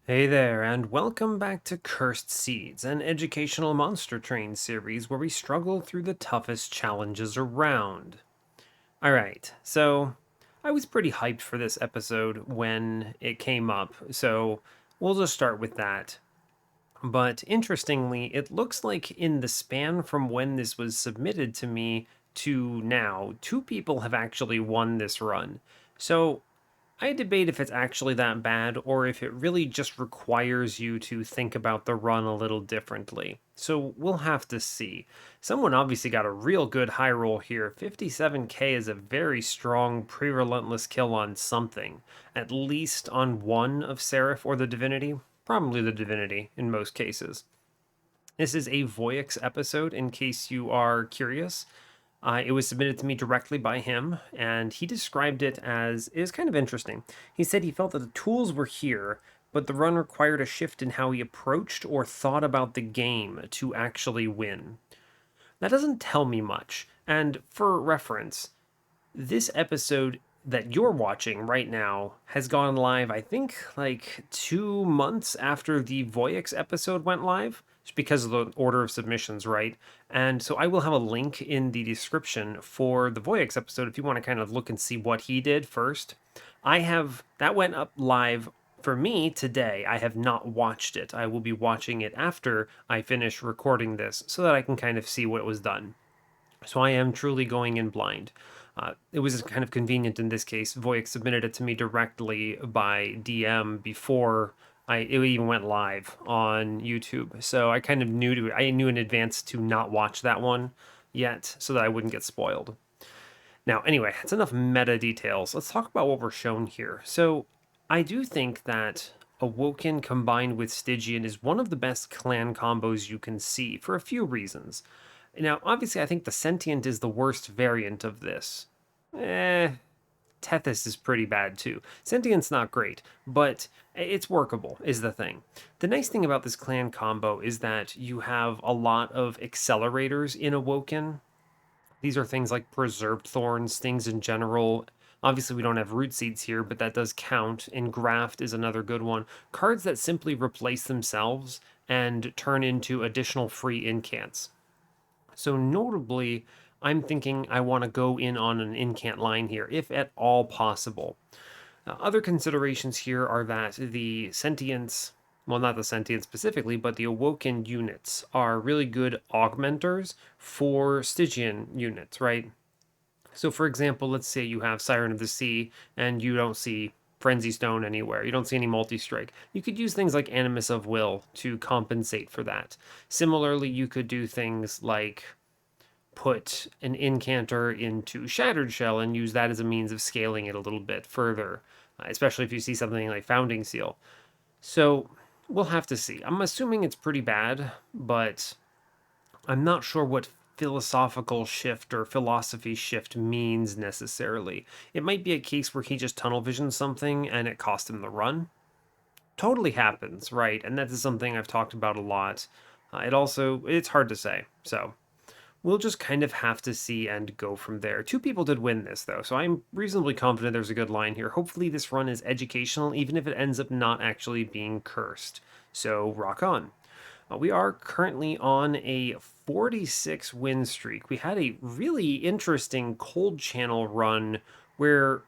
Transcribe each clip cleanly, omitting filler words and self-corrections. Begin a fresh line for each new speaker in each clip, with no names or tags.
Hey there, and welcome back to Cursed Seeds, an educational monster train series where we struggle through the toughest challenges around. Alright, so I was pretty hyped for this episode when it came up, so we'll just start with that. But interestingly, it looks like in the span from when this was submitted to me to now, two people have actually won this run. So I debate if it's actually that bad or if it really just requires you to think about the run a little differently. So we'll have to see. Someone obviously got a real good high roll here. 57k is a very strong pre-relentless kill on something, at least on one of Seraph or the Divinity. Probably the Divinity in most cases. This is a Voyix episode, in case you are curious. It was submitted to me directly by him, and he described it as it was kind of interesting. He said he felt that the tools were here, but the run required a shift in how he approached or thought about the game to actually win. That doesn't tell me much, and for reference, this episode that you're watching right now has gone live, I think, like 2 months after the Voyix episode went live, just because of the order of submissions, right? And so I will have a link in the description for the Voyix episode if you want to kind of look and see what he did first. That went up live for me today. I have not watched it. I will be watching it after I finish recording this so that I can kind of see what was done. So I am truly going in blind. It was kind of convenient in this case. Voyix submitted it to me directly by DM before it even went live on YouTube. So I kind of I knew in advance to not watch that one yet so that I wouldn't get spoiled. Now, anyway, that's enough meta details. Let's talk about what we're shown here. So I do think that Awoken combined with Stygian is one of the best clan combos you can see for a few reasons. Now, obviously, I think the Sentient is the worst variant of this. Tethys is pretty bad too. Sentient's not great, but it's workable, is the thing. The nice thing about this clan combo is that you have a lot of accelerators in Awoken. These are things like Preserved Thorns, things in general. Obviously, we don't have Root Seeds here, but that does count. And Graft is another good one. Cards that simply replace themselves and turn into additional free incants. So notably, I'm thinking I want to go in on an incant line here, if at all possible. Other considerations here are that the sentience, well, not the sentience specifically, but the awoken units are really good augmenters for Stygian units, right? So, for example, let's say you have Siren of the Sea and you don't see Frenzy Stone anywhere. You don't see any multi-strike. You could use things like Animus of Will to compensate for that. Similarly, you could do things like put an incanter into Shattered Shell and use that as a means of scaling it a little bit further, especially if you see something like Founding Seal. So we'll have to see. I'm assuming it's pretty bad, but I'm not sure what philosophical shift or philosophy shift means necessarily. It might be a case where he just tunnel visioned something and it cost him the run. Totally happens, right? And that is something I've talked about a lot. It's hard to say. So we'll just kind of have to see and go from there. Two people did win this, though, so I'm reasonably confident there's a good line here. Hopefully, this run is educational, even if it ends up not actually being cursed. So, rock on. We are currently on a 46 win streak. We had a really interesting cold channel run where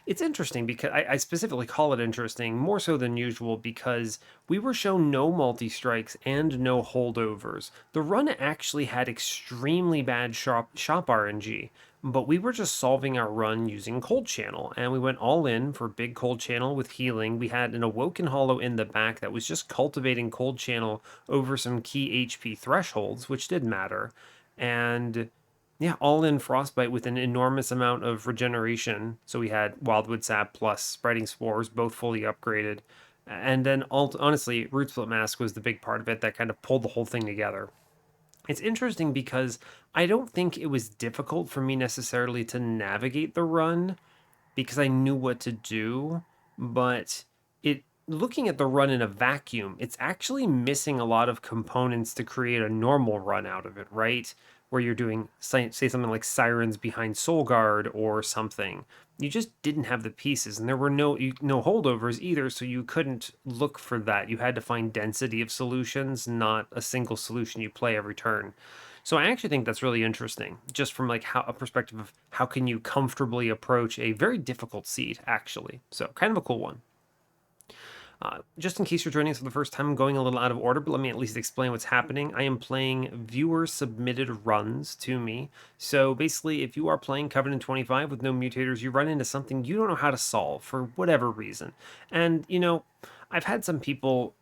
it's interesting because I specifically call it interesting more so than usual because we were shown no multi strikes and no holdovers. The run actually had extremely bad shop RNG, but we were just solving our run using cold channel and we went all in for big cold channel with healing. We had an awoken hollow in the back that was just cultivating cold channel over some key HP thresholds, which did matter. And yeah, all in Frostbite with an enormous amount of regeneration. So we had Wildwood Sap plus Spreading Spores, both fully upgraded. And then, honestly, Root Split Mask was the big part of it that kind of pulled the whole thing together. It's interesting because I don't think it was difficult for me necessarily to navigate the run because I knew what to do, but looking at the run in a vacuum, it's actually missing a lot of components to create a normal run out of it, right? where you're doing, say something like Sirens Behind Soul Guard or something. You just didn't have the pieces, and there were no holdovers either, so you couldn't look for that. You had to find density of solutions, not a single solution you play every turn. So I actually think that's really interesting, just from like how a perspective of how can you comfortably approach a very difficult seed, actually. So kind of a cool one. Just in case you're joining us for the first time, I'm going a little out of order, but let me at least explain what's happening. I am playing viewer-submitted runs to me. So basically, if you are playing Covenant 25 with no mutators, you run into something you don't know how to solve for whatever reason. And, I've had some people,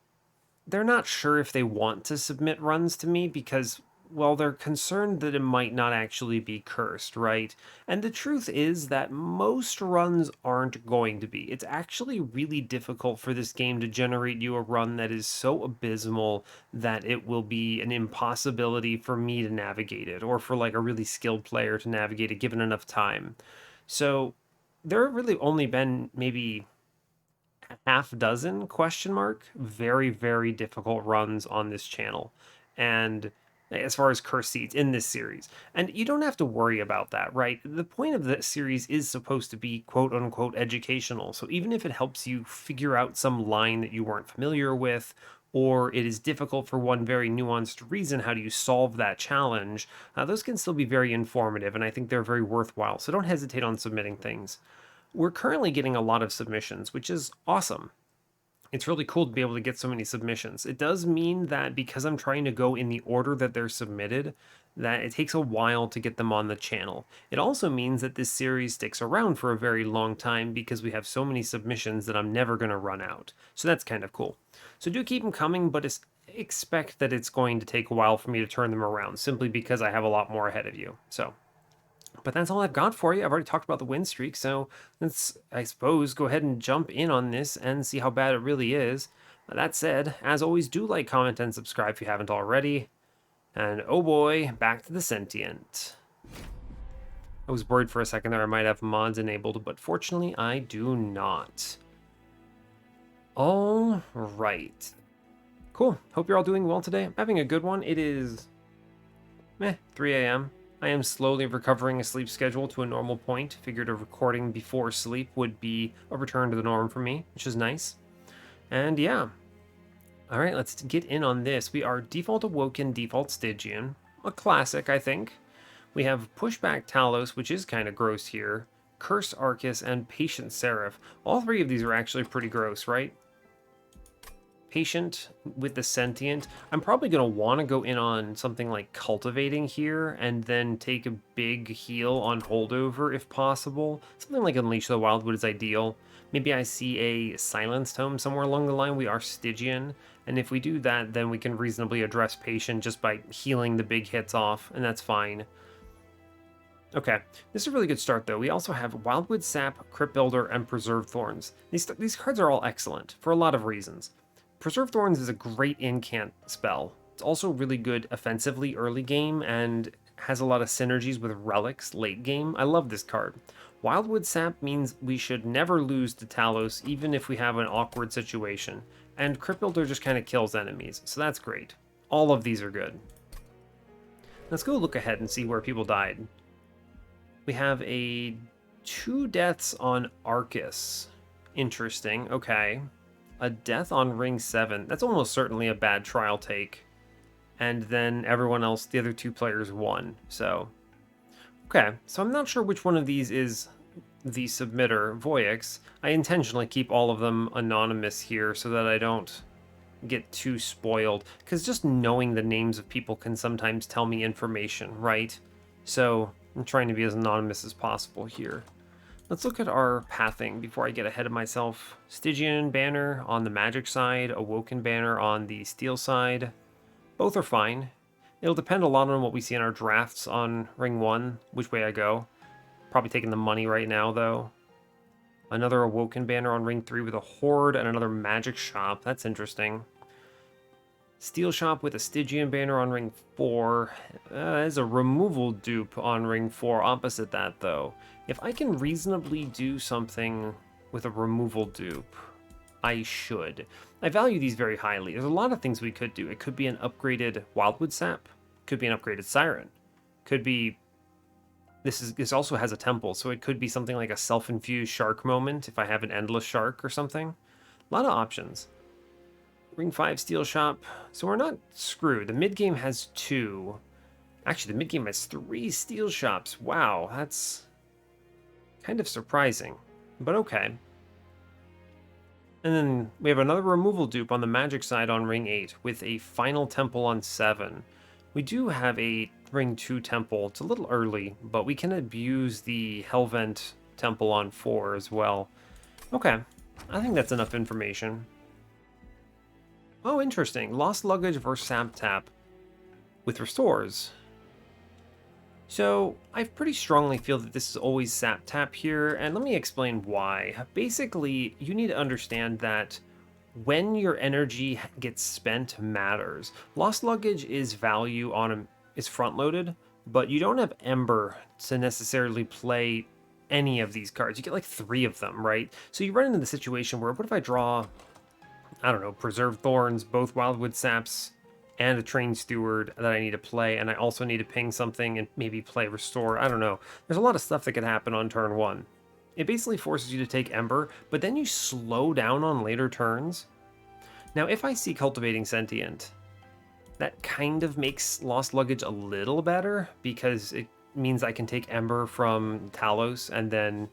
they're not sure if they want to submit runs to me because, well, they're concerned that it might not actually be cursed, right? And the truth is that most runs aren't going to be. It's actually really difficult for this game to generate you a run that is so abysmal that it will be an impossibility for me to navigate it, or for like a really skilled player to navigate it given enough time. So there have really only been maybe half dozen question mark very, very difficult runs on this channel, and as far as curse seeds in this series, and you don't have to worry about that, right? The point of the series is supposed to be quote unquote educational, so even if it helps you figure out some line that you weren't familiar with, or it is difficult for one very nuanced reason, how do you solve that challenge, those can still be very informative, and I think they're very worthwhile, so don't hesitate on submitting things. We're currently getting a lot of submissions, which is awesome. It's really cool to be able to get so many submissions. It does mean that because I'm trying to go in the order that they're submitted, that it takes a while to get them on the channel. It also means that this series sticks around for a very long time because we have so many submissions that I'm never going to run out. So that's kind of cool. So do keep them coming, but expect that it's going to take a while for me to turn them around, simply because I have a lot more ahead of you. So but that's all I've got for you. I've already talked about the win streak, so let's, I suppose, go ahead and jump in on this and see how bad it really is. That said, as always, do like, comment, and subscribe if you haven't already. And oh boy, back to the sentient. I was worried for a second there I might have mods enabled, but fortunately I do not. All right. Cool. Hope you're all doing well today. I'm having a good one. It is 3 a.m. I am slowly recovering a sleep schedule to a normal point. Figured a recording before sleep would be a return to the norm for me, which is nice. And yeah. Alright, let's get in on this. We are default Awoken, default Stygian. A classic, I think. We have Pushback Talos, which is kind of gross here. Curse Arcus, and Patient Seraph. All three of these are actually pretty gross, right? Patient with the sentient. I'm probably going to want to go in on something like Cultivating here, and then take a big heal on Holdover if possible. Something like Unleash the Wildwood is ideal. Maybe I see a Silence Tome somewhere along the line. We are Stygian, and if we do that, then we can reasonably address Patient just by healing the big hits off, and that's fine. Okay, this is a really good start though. We also have Wildwood Sap, Crypt Builder, and Preserved Thorns. These cards are all excellent, for a lot of reasons. Preserved Thorns is a great incant spell. It's also really good offensively early game and has a lot of synergies with relics late game. I love this card. Wildwood Sap means we should never lose to Talos even if we have an awkward situation. And Crypt Builder just kind of kills enemies, so that's great. All of these are good. Let's go look ahead and see where people died. We have 2 deaths on Arcus. Interesting, okay. A death on Ring 7. That's almost certainly a bad trial take. And then everyone else, the other 2 players won. So, okay. So I'm not sure which one of these is the submitter, Voyix. I intentionally keep all of them anonymous here so that I don't get too spoiled. Because just knowing the names of people can sometimes tell me information, right? So I'm trying to be as anonymous as possible here. Let's look at our pathing before I get ahead of myself. Stygian banner on the magic side, Awoken banner on the steel side. Both are fine. It'll depend a lot on what we see in our drafts on Ring 1, which way I go. Probably taking the money right now, though. Another Awoken banner on Ring 3 with a Horde and another magic shop. That's interesting. Steel shop with a Stygian banner on Ring 4. There's a removal dupe on Ring 4 opposite that, though. If I can reasonably do something with a removal dupe, I should. I value these very highly. There's a lot of things we could do. It could be an upgraded Wildwood Sap. Could be an upgraded Siren. Could be... This also has a temple, so it could be something like a self-infused shark moment if I have an endless shark or something. A lot of options. Ring 5 steel shop. So we're not screwed. The mid-game has 2. Actually, the mid-game has 3 steel shops. Wow, that's kind of surprising. But okay. And then we have another removal dupe on the magic side on ring 8 with a final temple on 7. We do have a ring 2 temple. It's a little early, but we can abuse the Hellvent temple on 4 as well. Okay, I think that's enough information. Oh, interesting. Lost luggage versus Sap Tap with restores. So I pretty strongly feel that this is always Sap Tap here, and let me explain why. Basically, you need to understand that when your energy gets spent matters. Lost luggage is value is front loaded, but you don't have Ember to necessarily play any of these cards. You get like 3 of them, right? So you run into the situation where, what if I draw, I don't know, Preserved Thorns, both Wildwood Saps, and a Trained Steward that I need to play, and I also need to ping something and maybe play Restore. I don't know. There's a lot of stuff that could happen on turn 1. It basically forces you to take Ember, but then you slow down on later turns. Now, if I see Cultivating Sentient, that kind of makes Lost Luggage a little better, because it means I can take Ember from Talos, and then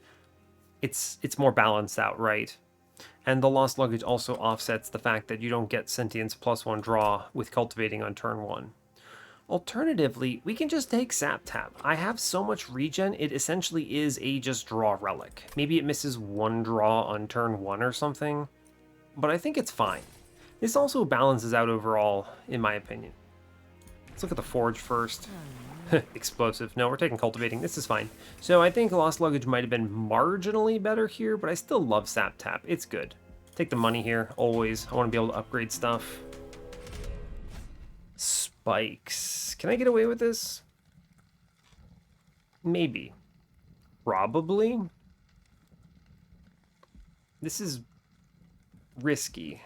it's more balanced out, right? And the Lost Luggage also offsets the fact that you don't get Sentience +1 draw with Cultivating on turn 1. Alternatively, we can just take Sap Tap. I have so much regen, it essentially is a just draw relic. Maybe it misses 1 draw on turn 1 or something, but I think it's fine. This also balances out overall, in my opinion. Let's look at the Forge first. Explosive. No, we're taking Cultivating. This is fine. So I think Lost Luggage might have been marginally better here, but I still love Sap Tap. It's good. Take the money here, always. I want to be able to upgrade stuff. Spikes. Can I get away with this? Maybe. Probably. This is risky.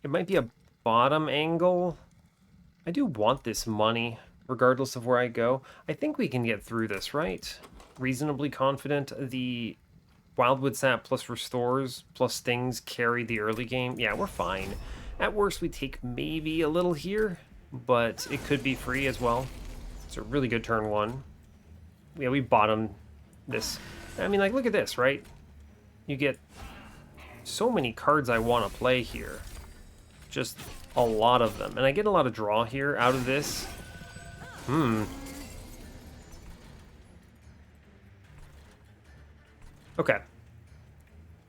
It might be a bottom angle. I do want this money, regardless of where I go. I think we can get through this, right? Reasonably confident. The Wildwood Sap plus Restores plus Stings carry the early game. Yeah, we're fine. At worst, we take maybe a little here, but it could be free as well. It's a really good turn 1. Yeah, we bottomed this. I mean, like, look at this, right? You get so many cards I want to play here. Just a lot of them. And I get a lot of draw here out of this. Okay.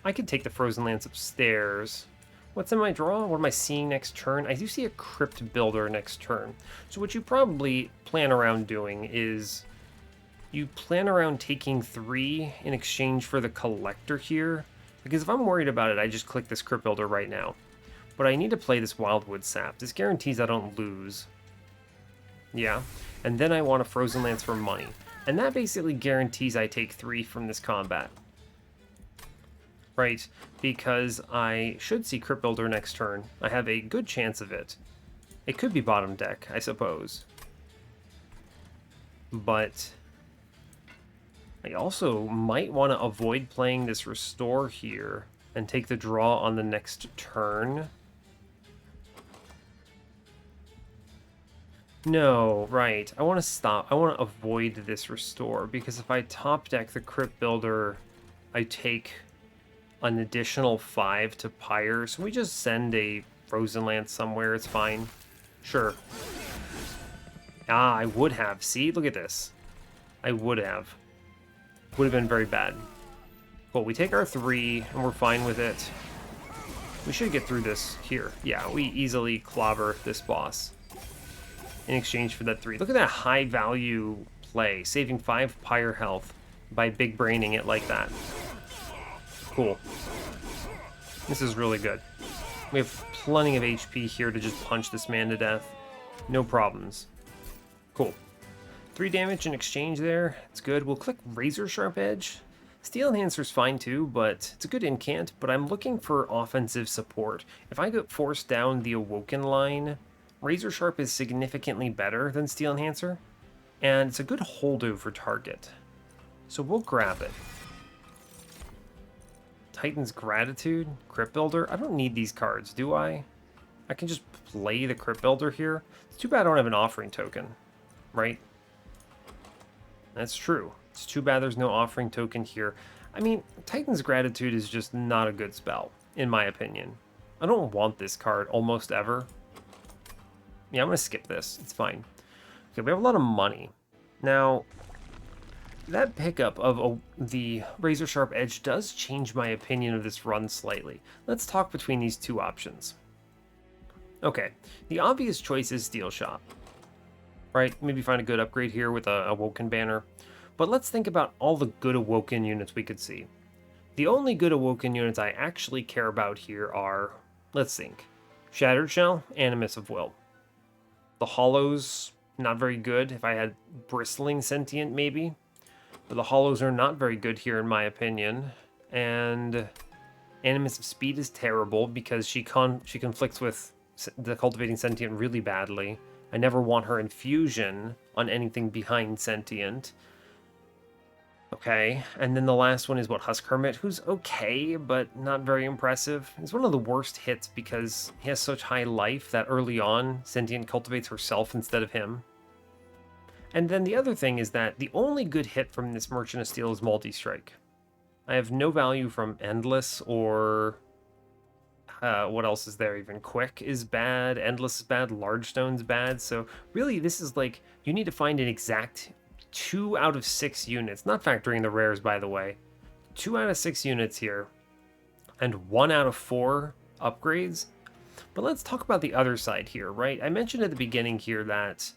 I could take the Frozen Lance upstairs. What's in my draw? What am I seeing next turn? I do see a Crypt Builder next turn. So what you probably plan around doing is you plan around taking 3 in exchange for the Collector here. Because if I'm worried about it, I just click this Crypt Builder right now. But I need to play this Wildwood Sap. This guarantees I don't lose. Yeah. And then I want a Frozen Lance for money. And that basically guarantees I take 3 from this combat. Right? Because I should see Crypt Builder next turn. I have a good chance of it. It could be bottom deck, I suppose. But I also might want to avoid playing this Restore here and take the draw on the next turn. No, right. I want to stop. I want to avoid this Restore, because if I top deck the Crypt Builder, I take an additional 5 to Pyre. So we just send a Frozen Lance somewhere. It's fine. Sure. Ah, I would have. See? Look at this. I would have. Would have been very bad. Cool. We take our 3, and we're fine with it. We should get through this here. Yeah, we easily clobber this boss in exchange for that 3. Look at that high value play, saving 5 Pyre health by big braining it like that. Cool. This is really good. We have plenty of HP here to just punch this man to death. No problems. Cool. 3 damage in exchange there. It's good. We'll click Razor Sharp Edge. Steel Enhancer's fine too, but it's a good incant, but I'm looking for offensive support. If I get forced down the Awoken line, Razor Sharp is significantly better than Steel Enhancer. And it's a good holdover target. So we'll grab it. Titan's Gratitude, Crypt Builder. I don't need these cards, do I? I can just play the Crypt Builder here. It's too bad I don't have an offering token, right? That's true. It's too bad there's no offering token here. I mean, Titan's Gratitude is just not a good spell, in my opinion. I don't want this card almost ever. Yeah, I'm going to skip this. It's fine. Okay, we have a lot of money. Now, that pickup of the Razor Sharp Edge does change my opinion of this run slightly. Let's talk between these two options. Okay, the obvious choice is Steel Shop, right? Maybe find a good upgrade here with a Awoken banner. But let's think about all the good Awoken units we could see. The only good Awoken units I actually care about here are, let's think, Shattered Shell, Animus of Will. The Hollows, not very good. If I had Bristling Sentient, maybe. But the Hollows are not very good here, in my opinion. And Animus of Speed is terrible because she conflicts with the Cultivating Sentient really badly. I never want her Infusion on anything behind Sentient. Okay, and then the last one is what, Husk Hermit, who's okay, but not very impressive. He's one of the worst hits because he has such high life that early on, Sentient cultivates herself instead of him. And then the other thing is that the only good hit from this Merchant of Steel is Multi-Strike. I have no value from Endless or... what else is there even? Quick is bad, Endless is bad, Large Stone's bad, so really this is like, you need to find an exact 2 out of 6 units, not factoring the rares by the way, 2 out of 6 units here, and 1 out of 4 upgrades. But let's talk about the other side here, right? I mentioned at the beginning here that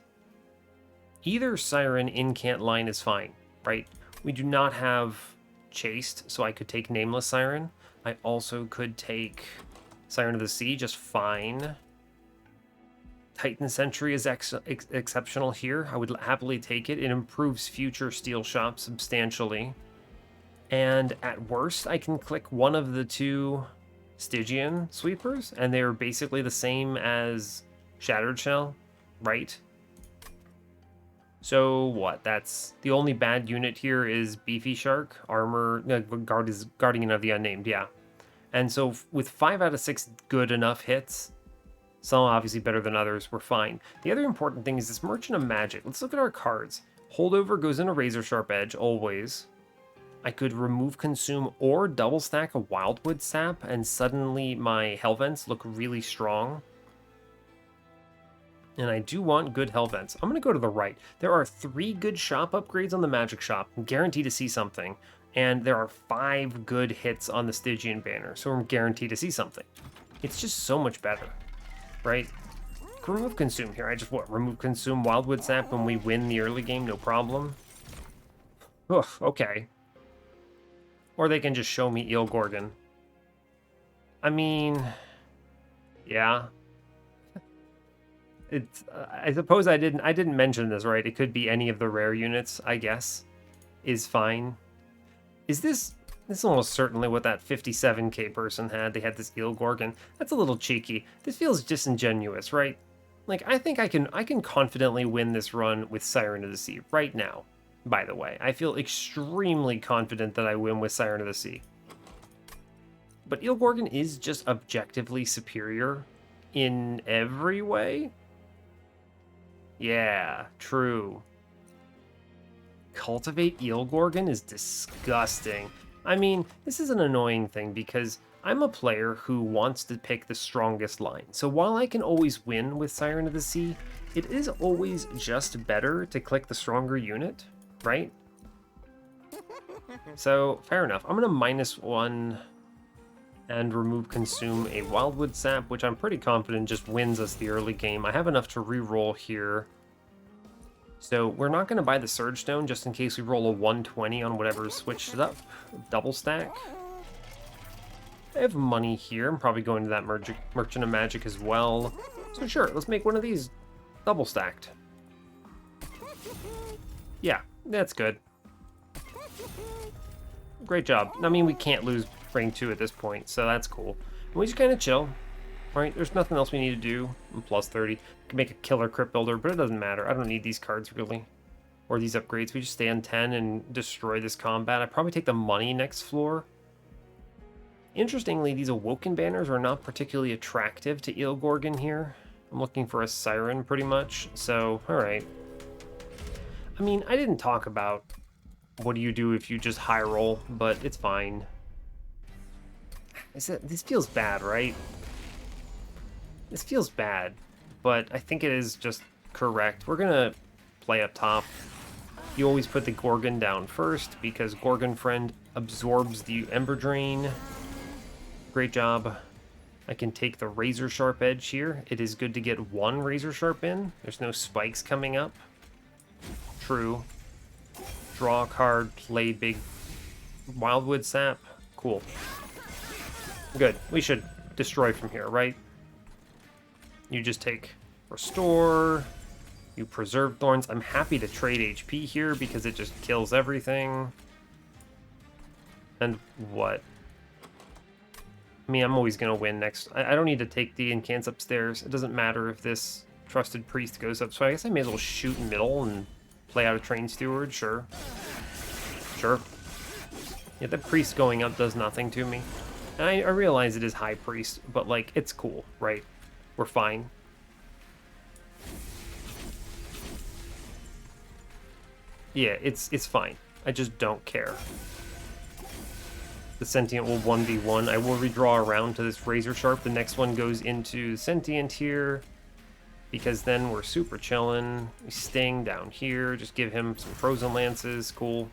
either Siren Incant line is fine, right? We do not have Chaste, so I could take Nameless Siren. I also could take Siren of the Sea, just fine. Titan Sentry is exceptional here. I would happily take it. It improves future Steel Shop substantially. And at worst, I can click one of the 2 Stygian sweepers, and they're basically the same as Shattered Shell, right? So what? That's the only bad unit here is Beefy Shark, Armor, Guardian of the Unnamed, yeah. And so with 5 out of 6 good enough hits, some obviously better than others, we're fine. The other important thing is this Merchant of Magic. Let's look at our cards. Holdover goes in a Razor Sharp Edge, always. I could remove, consume, or double stack a Wildwood Sap, and suddenly my Hellvents look really strong. And I do want good Hellvents. I'm going to go to the right. There are 3 good shop upgrades on the Magic Shop. I'm guaranteed to see something. And there are 5 good hits on the Stygian banner, so I'm guaranteed to see something. It's just so much better, right? Remove Consume here. I just, remove Consume Wildwood Sap when we win the early game, no problem. Ugh, okay. Or they can just show me Eel Gorgon. I mean, yeah. It's, I suppose I didn't mention this, right? It could be any of the rare units, I guess, is fine. Is this is almost certainly what that 57k person had. They had this Eel Gorgon. That's a little cheeky. This feels disingenuous, right? Like, I think I can confidently win this run with Siren of the Sea right now, by the way. I feel extremely confident that I win with Siren of the Sea. But Eel Gorgon is just objectively superior in every way. Yeah, true. Cultivate Eel Gorgon is disgusting. I mean, this is an annoying thing because I'm a player who wants to pick the strongest line. So while I can always win with Siren of the Sea, it is always just better to click the stronger unit, right? So, fair enough. I'm going to -1 and remove Consume a Wildwood Sap, which I'm pretty confident just wins us the early game. I have enough to re-roll here. So we're not going to buy the Surge Stone just in case we roll a 120 on whatever's switched it up. Double stack. I have money here. I'm probably going to that Merchant of Magic as well. So sure, let's make one of these double stacked. Yeah, that's good. Great job. I mean, we can't lose rank 2 at this point, so that's cool. And we just kind of chill. Right, there's nothing else we need to do. I'm plus 30. Can make a killer Crypt Builder, but it doesn't matter. I don't need these cards, really. or these upgrades. We just stay on 10 and destroy this combat. I'd probably take the money next floor. Interestingly, these Awoken banners are not particularly attractive to Eelgorgon here. I'm looking for a Siren pretty much, so alright. I mean, I didn't talk about what do you do if you just high roll, but it's fine. This feels bad, right? This feels bad, but I think it is just correct. We're gonna play up top. You always put the Gorgon down first because Gorgon Friend absorbs the Ember Drain. Great job. I can take the Razor Sharp Edge here. It is good to get one Razor Sharp in. There's no spikes coming up. True. Draw a card, play big Wildwood Sap. Cool. Good. We should destroy from here, right? You just take Restore. You preserve Thorns. I'm happy to trade HP here because it just kills everything. And what? I mean, I'm always going to win next. I don't need to take the incants upstairs. It doesn't matter if this Trusted Priest goes up. So I guess I may as well shoot middle and play out a Train Steward. Sure. Sure. Yeah, the Priest going up does nothing to me. And I realize it is High Priest, but, like, it's cool, right? We're fine. Yeah, it's fine. I just don't care. The Sentient will 1v1. I will redraw around to this Razor Sharp. The next one goes into Sentient here, because then we're super chilling. We Sting down here. Just give him some Frozen Lances. Cool.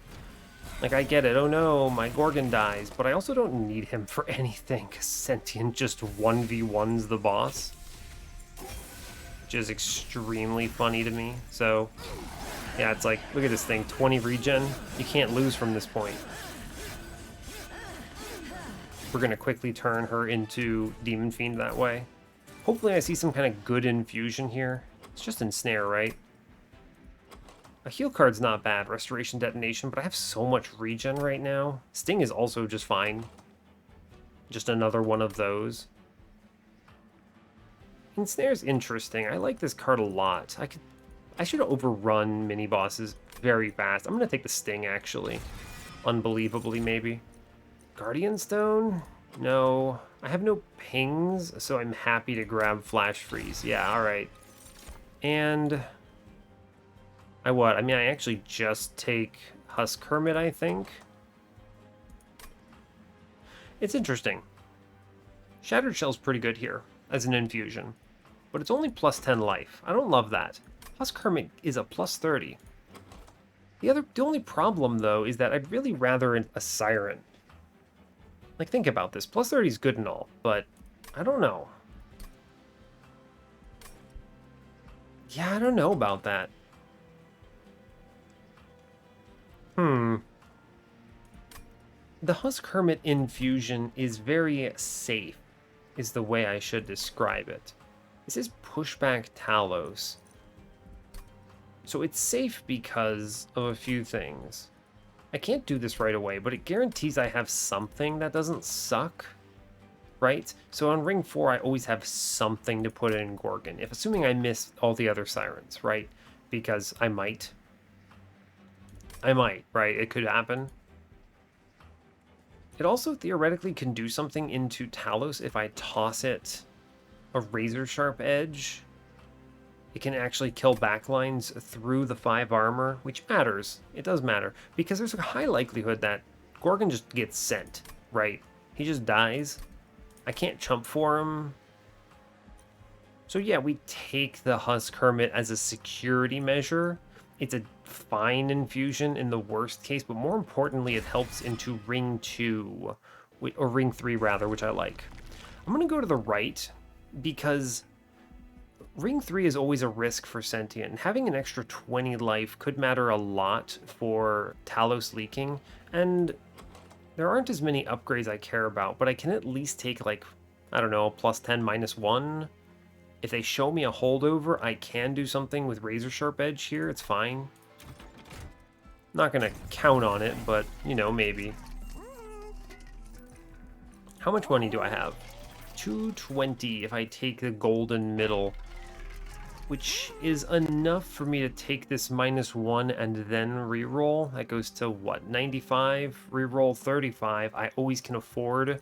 Like, I get it. Oh no, my Gorgon dies. But I also don't need him for anything, because Sentient just 1v1s the boss. Which is extremely funny to me. So, yeah, it's like, look at this thing. 20 regen. You can't lose from this point. We're going to quickly turn her into Demon Fiend that way. Hopefully I see some kind of good infusion here. It's just Ensnare, right? A heal card's not bad. Restoration, Detonation, but I have so much regen right now. Sting is also just fine. Just another one of those. Ensnare's interesting. I like this card a lot. I should overrun mini-bosses very fast. I'm going to take the Sting, actually. Unbelievably, maybe. Guardian Stone? No. I have no pings, so I'm happy to grab Flash Freeze. Yeah, alright. And I mean, I actually just take Husk Hermit, I think. It's interesting. Shattered Shell's pretty good here as an infusion, but it's only plus 10 life. I don't love that. Husk Hermit is a plus 30. The only problem, though, is that I'd really rather a Siren. Like, think about this. Plus 30 is good and all, but I don't know. Yeah, I don't know about that. The Husk Hermit infusion is very safe, is the way I should describe it. This is Pushback Talos. So it's safe because of a few things. I can't do this right away, but it guarantees I have something that doesn't suck, right? So on Ring 4, I always have something to put in Gorgon, assuming I miss all the other Sirens, right? Because I might, right? It could happen. It also theoretically can do something into Talos if I toss it a Razor Sharp Edge. It can actually kill backlines through the 5 armor, which matters. It does matter, because there's a high likelihood that Gorgon just gets sent, right? He just dies. I can't chump for him. So yeah, we take the Husk Hermit as a security measure. It's a fine infusion in the worst case, but more importantly, it helps into Ring 2, or Ring 3 rather, which I like. I'm going to go to the right, because Ring 3 is always a risk for Sentient, and having an extra 20 life could matter a lot for Talos leaking, and there aren't as many upgrades I care about, but I can at least take, like, I don't know, plus 10, minus 1. If they show me a holdover, I can do something with Razor Sharp Edge here, it's fine. Not gonna count on it, but, you know, maybe. How much money do I have? 220 if I take the golden middle. which is enough for me to take this -1 and then reroll. That goes to what, 95? Reroll 35. I always can afford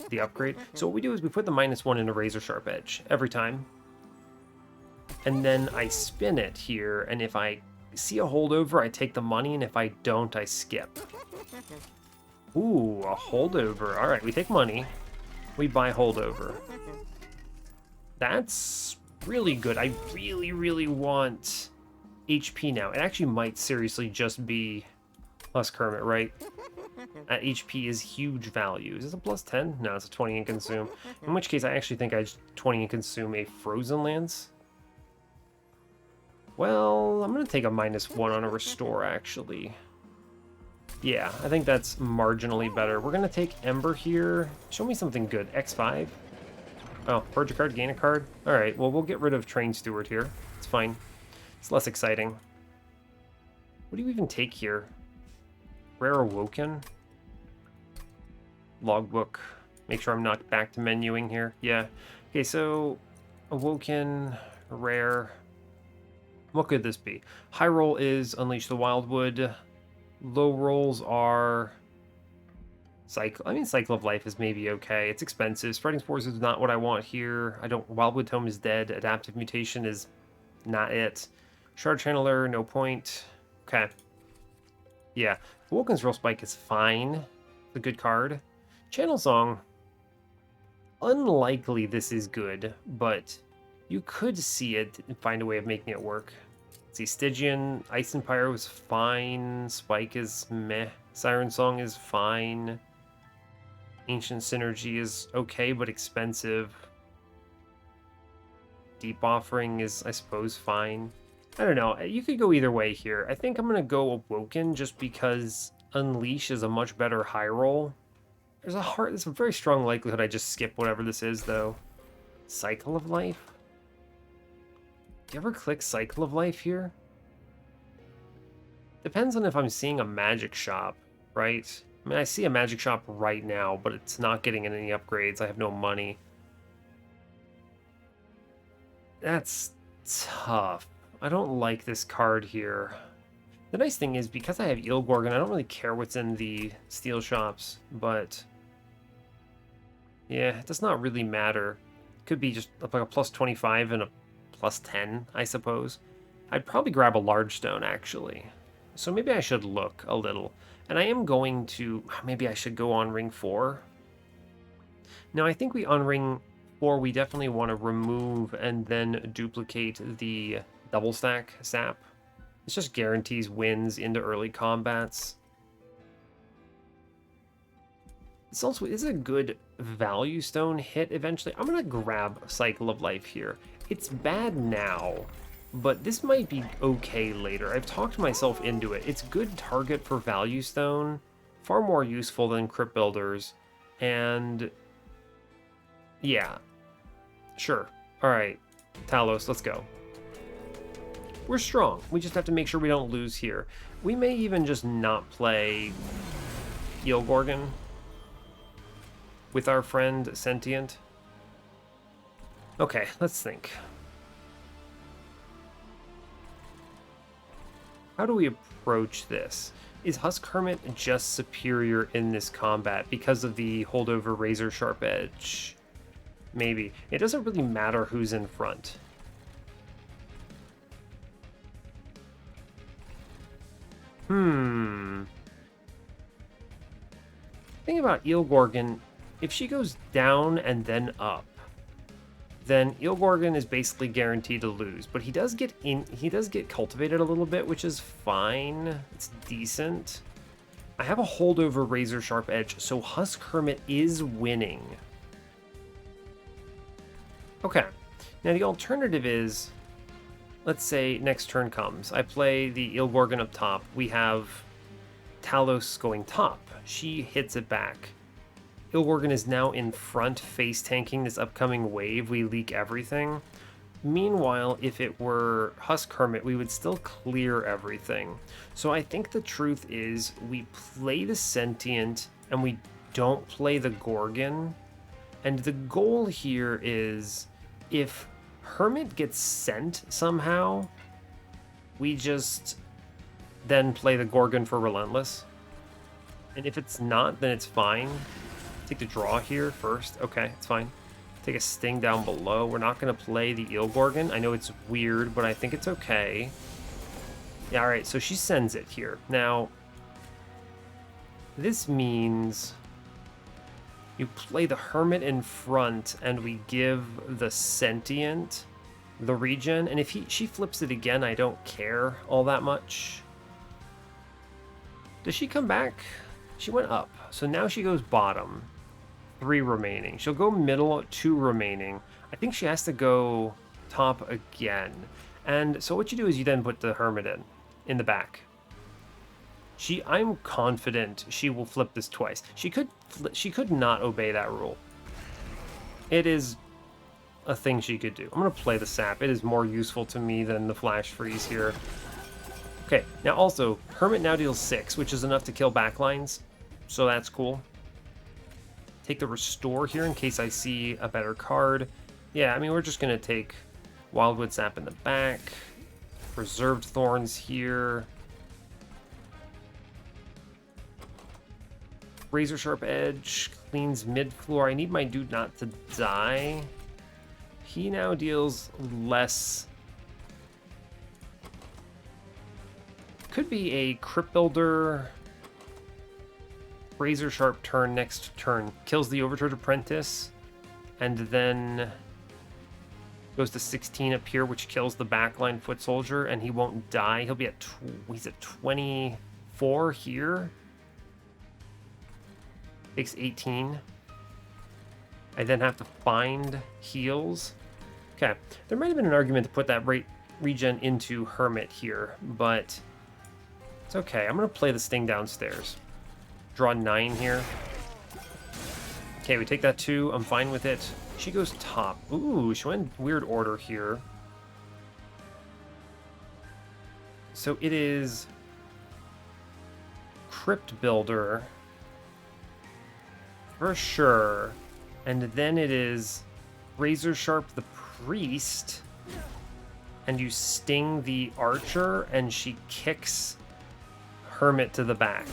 the upgrade. So what we do is we put the -1 into Razor Sharp Edge every time. And then I spin it here, and if I see a holdover, I take the money, and if I don't, I skip. Ooh, a holdover. All right, we take money. We buy holdover. That's really good. I really, really want HP now. It actually might seriously just be Husk Hermit, right? At HP is huge value. Is this a +10? No, it's a 20 in consume. In which case, I actually think I 20 in consume a Frozen Lance. Well, I'm going to take a -1 on a restore, actually. Yeah, I think that's marginally better. We're going to take Ember here. Show me something good. X5. Oh, purge a card, gain a card. All right, well, we'll get rid of Train Steward here. It's fine. It's less exciting. What do you even take here? Rare Awoken? Logbook. Make sure I'm not back to menuing here. Yeah. Okay, so Awoken, rare. What could this be? High roll is Unleash the Wildwood. Low rolls are Cycle. I mean, Cycle of Life is maybe okay. It's expensive. Spreading Spores is not what I want here. I don't. Wildwood Tome is dead. Adaptive Mutation is not it. Shard Channeler, no point. Okay. Yeah. Awoken's Real Spike is fine. It's a good card. Channel Song. Unlikely this is good, but you could see it and find a way of making it work. Let's see, Stygian, Ice and Pyro is fine. Spike is meh. Siren Song is fine. Ancient Synergy is okay, but expensive. Deep Offering is, I suppose, fine. I don't know. You could go either way here. I think I'm going to go Awoken just because Unleash is a much better high roll. There's a very strong likelihood I just skip whatever this is, though. Cycle of Life? Do you ever click Cycle of Life here? Depends on if I'm seeing a magic shop, right? I mean, I see a magic shop right now, but it's not getting any upgrades. I have no money. That's tough. I don't like this card here. The nice thing is, because I have Eel Gorgon, I don't really care what's in the steel shops, but yeah, it does not really matter. It could be just like a +25 and a +10, I suppose. I'd probably grab a large stone, actually. So maybe I should look a little. And I am going to... Maybe I should go on ring 4. Now, I think on ring 4, we definitely want to remove and then duplicate the double stack sap. This just guarantees wins into early combats. This also is a good value stone hit eventually. I'm going to grab Cycle of Life here. It's bad now, but this might be okay later. I've talked myself into it. It's good target for value stone, far more useful than Crypt Builders, and yeah, sure. All right, Talos, let's go. We're strong. We just have to make sure we don't lose here. We may even just not play Eel Gorgon with our friend Sentient. Okay, let's think. How do we approach this? Is Husk Hermit just superior in this combat because of the holdover Razor Sharp Edge? Maybe. It doesn't really matter who's in front. Thing about Eel Gorgon, if she goes down and then up, then Eel Gorgon is basically guaranteed to lose. But he does get cultivated a little bit, which is fine. It's decent. I have a holdover Razor Sharp Edge, so Husk Hermit is winning. Okay. Now the alternative is, let's say next turn comes. I play the Eel Gorgon up top. We have Talos going top. She hits it back. Eel Gorgon is now in front, face tanking this upcoming wave. We leak everything. Meanwhile, if it were Husk Hermit, we would still clear everything. So I think the truth is we play the Sentient and we don't play the Gorgon. And the goal here is if Hermit gets sent somehow, we just then play the Gorgon for Relentless. And if it's not, then it's fine. Take the draw here first. Okay, it's fine. Take a Sting down below. We're not going to play the Eel Gorgon. I know it's weird, but I think it's okay. Yeah, all right, so she sends it here. Now, this means you play the Hermit in front, and we give the Sentient the regen. And if she flips it again, I don't care all that much. Does she come back? She went up. So now she goes bottom. 3 remaining. She'll go middle, 2 remaining. I think she has to go top again. And so what you do is you then put the Hermit in the back. I'm confident she will flip this twice. She could not obey that rule. It is a thing she could do. I'm going to play the Sap. It is more useful to me than the Flash Freeze here. Okay, now also, Hermit now deals 6, which is enough to kill backlines. So that's cool. Take the Restore here in case I see a better card. Yeah, I mean, we're just going to take Wildwood Sap in the back. Preserved Thorns here. Razor Sharp Edge cleans mid-floor. I need my dude not to die. He now deals less. Could be a Crypt Builder. Razor Sharp turn next turn. Kills the Overcharge Apprentice. And then goes to 16 up here, which kills the backline Foot Soldier, and he won't die. He'll be at he's at 24 here. Takes 18. I then have to find heals. Okay, there might have been an argument to put that regen into Hermit here, but it's okay. I'm going to play the Sting downstairs. Draw 9 here. Okay, we take that 2. I'm fine with it. She goes top. Ooh, she went in weird order here. So it is Crypt Builder for sure. And then it is Razor Sharp the Priest. And you sting the Archer, and she kicks Hermit to the back.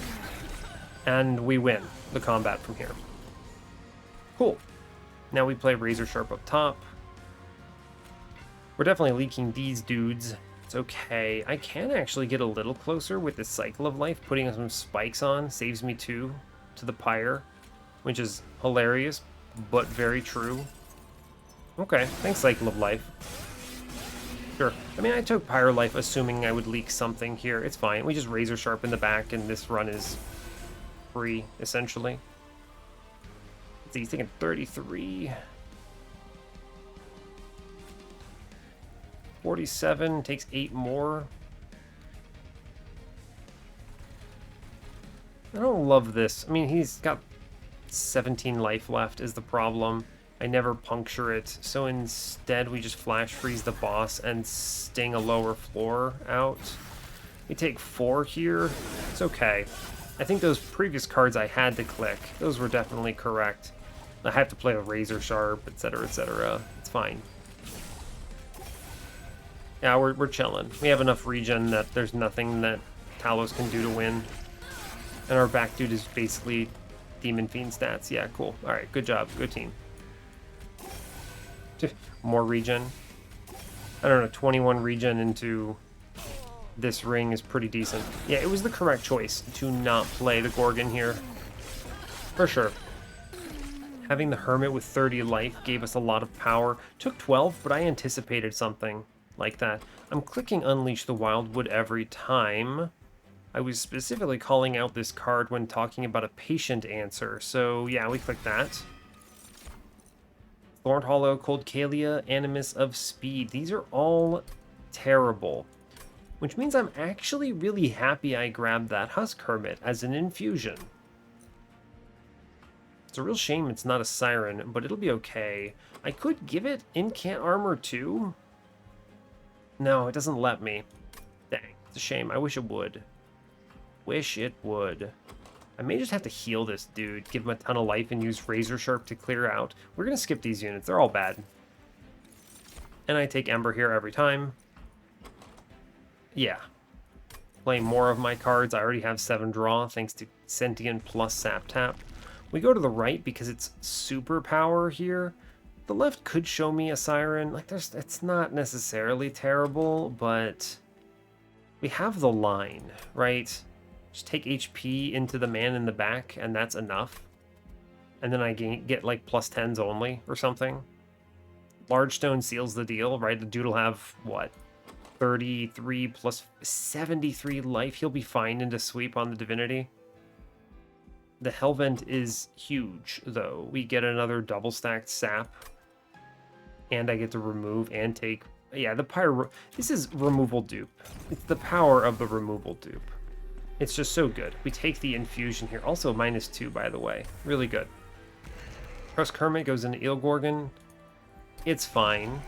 And we win the combat from here. Cool. Now we play Razor Sharp up top. We're definitely leaking these dudes. It's okay. I can actually get a little closer with the Cycle of Life. Putting some spikes on saves me 2 to the Pyre, which is hilarious, but very true. Okay, thanks Cycle of Life. Sure. I mean, I took Pyre Life assuming I would leak something here. It's fine. We just Razor Sharp in the back, and this run is free, essentially. Let's see, he's taking 33. 47, takes 8 more. I don't love this. I mean, he's got 17 life left is the problem. I never puncture it, so instead we just Flash Freeze the boss and sting a lower floor out. We take 4 here. It's okay. I think those previous cards I had to click, those were definitely correct. I have to play a Razor Sharp, etc., etc. It's fine. Yeah, we're chilling. We have enough regen that there's nothing that Talos can do to win. And our back dude is basically Demon Fiend stats. Yeah, cool. Alright, good job. Good team. More regen. I don't know, 21 regen into this ring is pretty decent. Yeah, it was the correct choice to not play the Gorgon here. For sure. Having the Hermit with 30 life gave us a lot of power. Took 12, but I anticipated something like that. I'm clicking Unleash the Wildwood every time. I was specifically calling out this card when talking about a patient answer. So yeah, we click that. Thorn Hollow, Cold Kalia, Animus of Speed. These are all terrible. Which means I'm actually really happy I grabbed that Husk Hermit as an infusion. It's a real shame it's not a Siren, but it'll be okay. I could give it Incant Armor too. No, it doesn't let me. Dang, it's a shame. I wish it would. Wish it would. I may just have to heal this dude, give him a ton of life, and use Razor Sharp to clear out. We're going to skip these units. They're all bad. And I take Ember here every time. Yeah. Play more of my cards. I already have 7 draw thanks to Sentient plus Sap Tap. We go to the right because it's superpower here. The left could show me a Siren. Like, it's not necessarily terrible, but we have the line, right? Just take HP into the man in the back, and that's enough. And then I get like +10s only or something. Large Stone seals the deal, right? The dude will have, what, 33 plus 73 life. He'll be fine into sweep on the Divinity. The Hellvent is huge, though. We get another double stacked sap. And I get to remove and take... Yeah, the Pyro... This is removal dupe. It's the power of the removal dupe. It's just so good. We take the infusion here. Also -2, by the way. Really good. Trust Kermit goes into Eelgorgon. It's fine.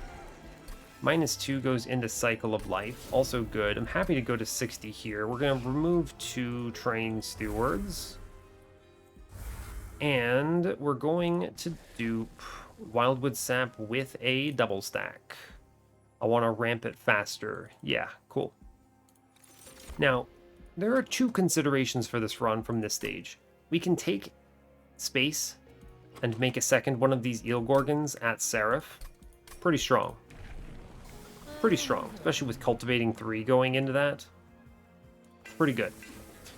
-2 goes into Cycle of Life. Also good. I'm happy to go to 60 here. We're going to remove 2 Train Stewards. And we're going to dupe Wildwood Sap with a double stack. I want to ramp it faster. Yeah, cool. Now, there are 2 considerations for this run from this stage. We can take space and make a second one of these Eelgorgons at Seraph. Pretty strong. Pretty strong, especially with Cultivating 3 going into that. Pretty good.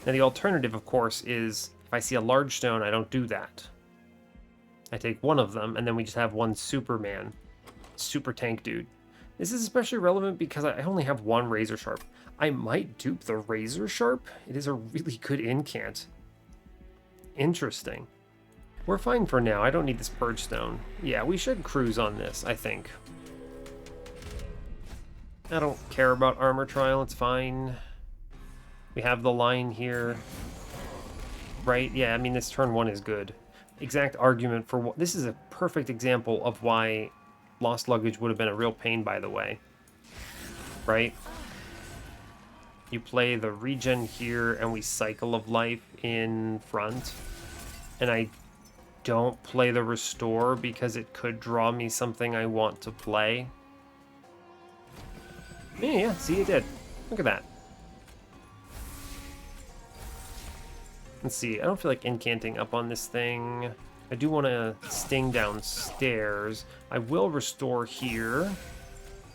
Now the alternative, of course, is if I see a large stone, I don't do that. I take one of them, and then we just have one Superman. Super tank dude. This is especially relevant because I only have 1 Razor Sharp. I might dupe the Razor Sharp. It is a really good incant. Interesting. We're fine for now. I don't need this Purge Stone. Yeah, we should cruise on this, I think. I don't care about Armor Trial. It's fine. We have the line here. Right? Yeah, I mean, this turn 1 is good. Exact argument for what... This is a perfect example of why Lost Luggage would have been a real pain, by the way. Right? You play the regen here, and we Cycle of Life in front. And I don't play the Restore because it could draw me something I want to play. Yeah, see, it did. Look at that. Let's see, I don't feel like incanting up on this thing. I do want to sting downstairs. I will Restore here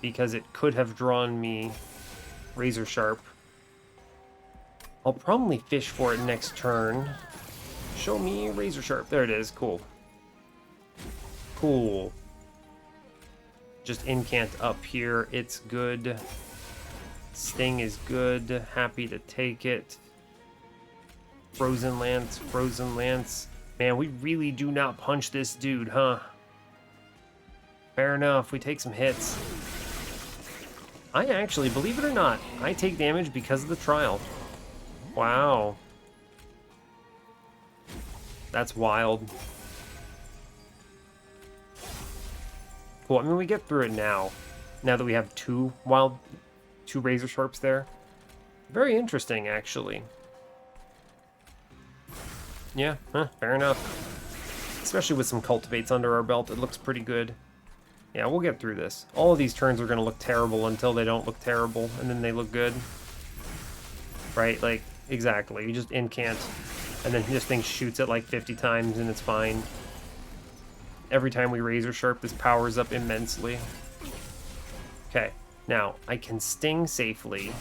because it could have drawn me Razor Sharp. I'll probably fish for it next turn. Show me Razor Sharp. There it is. Cool. Cool. Just incant up here. It's good. Sting is good. Happy to take it. Frozen Lance. Frozen Lance. Man, we really do not punch this dude, huh? Fair enough. We take some hits. I actually, believe it or not, I take damage because of the trial. Wow. That's wild. Cool. I mean, we get through it now. Now that we have 2 Razor Sharps there. Very interesting, actually. Yeah, fair enough. Especially with some Cultivates under our belt, it looks pretty good. Yeah, we'll get through this. All of these turns are going to look terrible until they don't look terrible, and then they look good. Right? Like, exactly. You just incant, and then this thing shoots it like 50 times, and it's fine. Every time we Razor Sharp, this powers up immensely. Okay, now, I can Sting safely.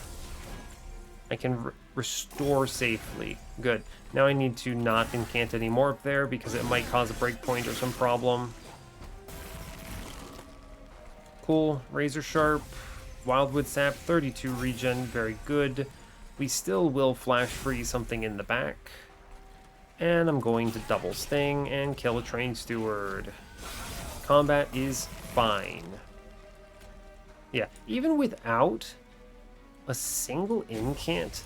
I can Restore safely. Good. Now I need to not incant anymore up there because it might cause a breakpoint or some problem. Cool. Razor Sharp. Wildwood Sap. 32 regen. Very good. We still will Flash Freeze something in the back. And I'm going to double Sting and kill a Train Steward. Combat is fine. Yeah, even without a single incant,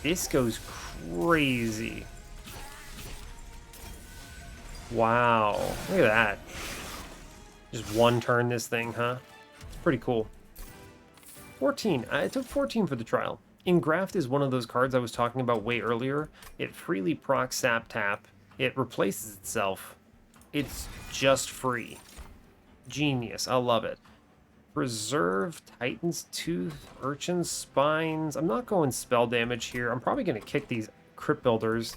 this goes crazy. Wow, look at that. Just one turn this thing, huh? It's pretty cool. 14, I took 14 for the trial. Engraft is one of those cards I was talking about way earlier. It freely procs Sap Tap. It replaces itself. It's just free. Genius, I love it. Preserve, Titan's Tooth, Urchin Spines. I'm not going spell damage here. I'm probably going to kick these Crypt Builders.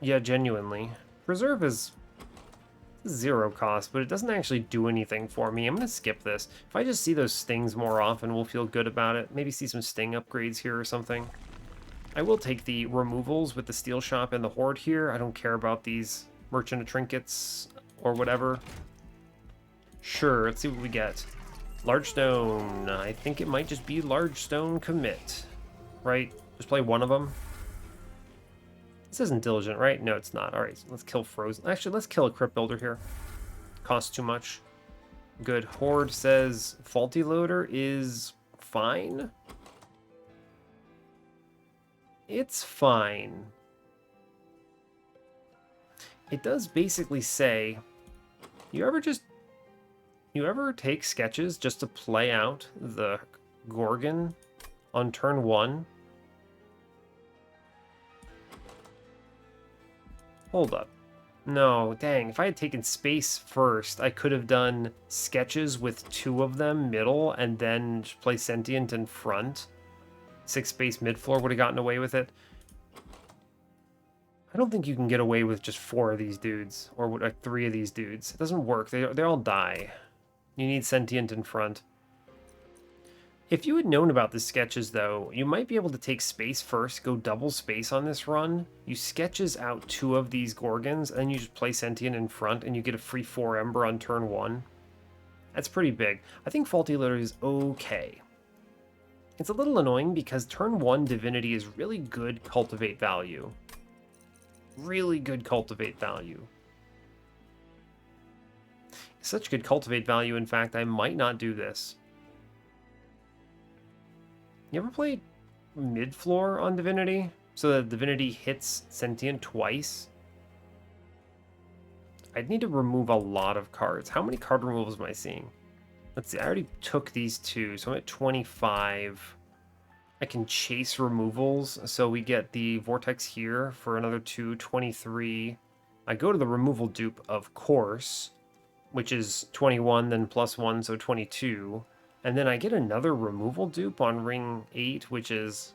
Yeah, genuinely. Preserve is 0 cost, but it doesn't actually do anything for me. I'm going to skip this. If I just see those stings more often, we'll feel good about it. Maybe see some sting upgrades here or something. I will take the removals with the Steel Shop and the Horde here. I don't care about these Merchant of Trinkets or whatever. Sure, let's see what we get. Large Stone. I think it might just be Large Stone Commit. Right? Just play one of them. This isn't Diligent, right? No, it's not. Alright, so let's kill Frozen. Actually, let's kill a Crypt Builder here. Costs too much. Good. Horde says Faulty Loader is fine. It's fine. It does basically say, you ever take sketches just to play out the Gorgon on turn 1? Hold up. No, dang, if I had taken space first, I could have done sketches with 2 of them middle and then play Sentient in front. 6 space mid-floor would have gotten away with it. I don't think you can get away with just 4 of these dudes, or like 3 of these dudes. It doesn't work. They all die. You need Sentient in front. If you had known about the sketches, though, you might be able to take space first, go double space on this run. You sketches out 2 of these Gorgons, and then you just play Sentient in front, and you get a free 4 Ember on turn 1. That's pretty big. I think Faulty Loader is okay. It's a little annoying because turn 1 Divinity is really good cultivate value. Really good cultivate value. Such good cultivate value, in fact, I might not do this. You ever played mid-floor on Divinity? So that Divinity hits Sentient twice? I'd need to remove a lot of cards. How many card removals am I seeing? Let's see, I already took these 2, so I'm at 25. I can chase removals, so we get the Vortex here for another 2, 23. I go to the removal dupe, of course, which is 21, then +1, so 22. And then I get another removal dupe on ring 8, which is